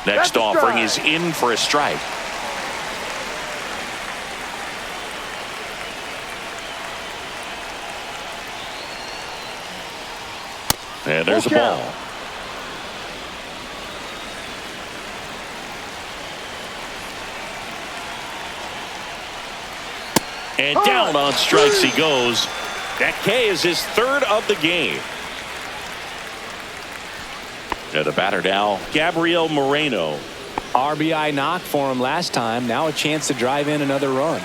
Next offering is in for a strike. And there's a ball. And down on strikes he goes. That K is his 3rd of the game. And the batter now, Gabriel Moreno. RBI knock for him last time. Now a chance to drive in another run.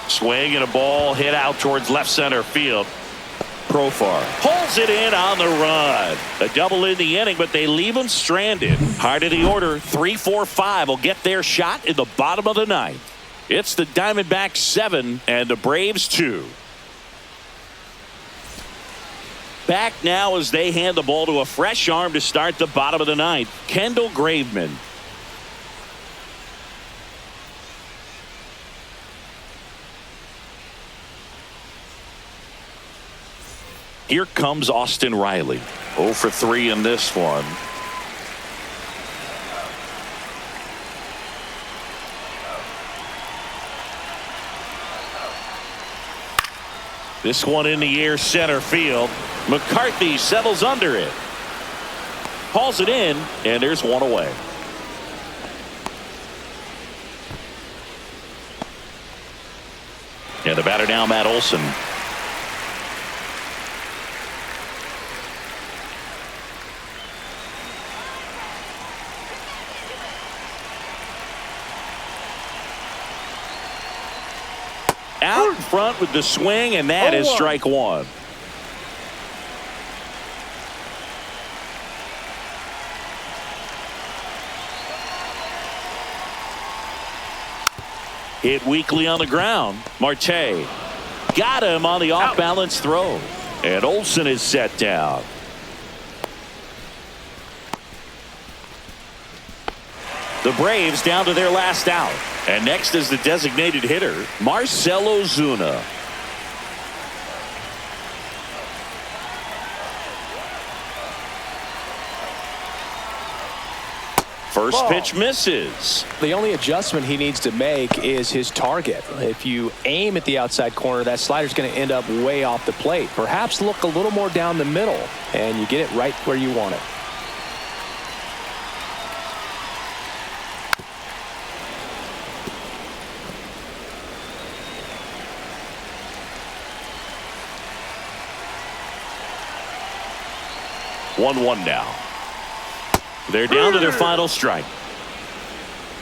Swing and a ball hit out towards left center field. Profar pulls it in on the run. A double in the inning, but they leave him stranded. Heart of the order, 3-4-5 will get their shot in the bottom of the 9th. It's the Diamondbacks 7 and the Braves 2. Back now as they hand the ball to a fresh arm to start the bottom of the 9th, Kendall Graveman. Here comes Austin Riley. 0 for 3 in this one. This one in the air, center field. McCarthy settles under it. Hauls it in, and there's one away. And the batter now, Matt Olson. Out in front with the swing, and that is strike one. Hit weakly on the ground. Marte got him on the off-balance throw. And Olson is set down. The Braves down to their last out. And next is the designated hitter, Marcell Ozuna. First pitch misses. The only adjustment he needs to make is his target. If you aim at the outside corner, that slider's going to end up way off the plate. Perhaps look a little more down the middle, and you get it right where you want it. One now. They're down to their final strike.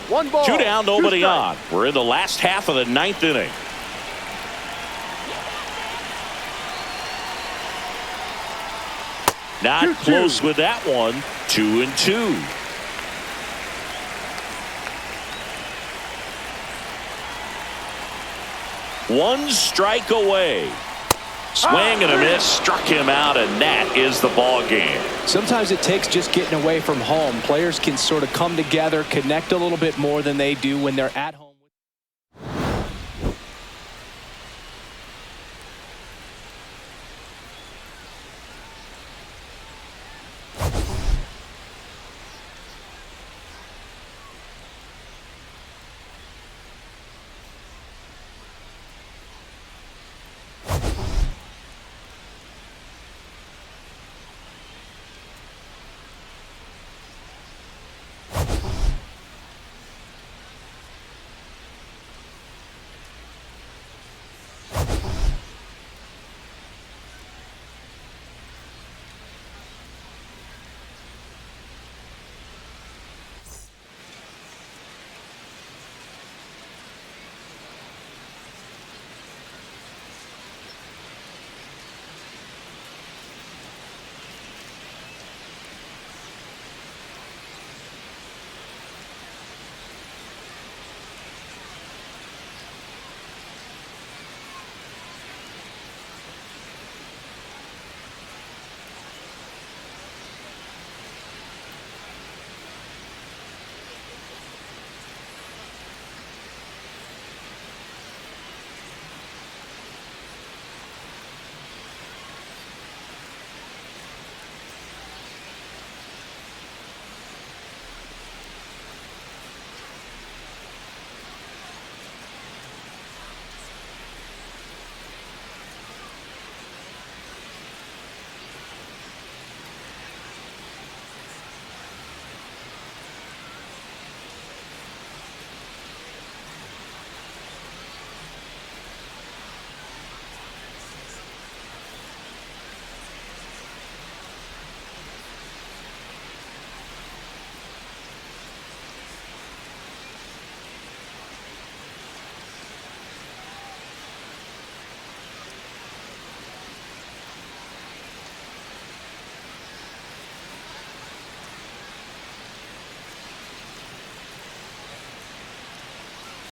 1 ball. 2 down, nobody 2 strikes. on. We're in the last half of the 9th inning. Not 2-2. close with that one. 2-2. One strike away. Swing and a miss, struck him out, and that is the ball game. Sometimes it takes just getting away from home. Players can sort of come together, connect a little bit more than they do when they're at home.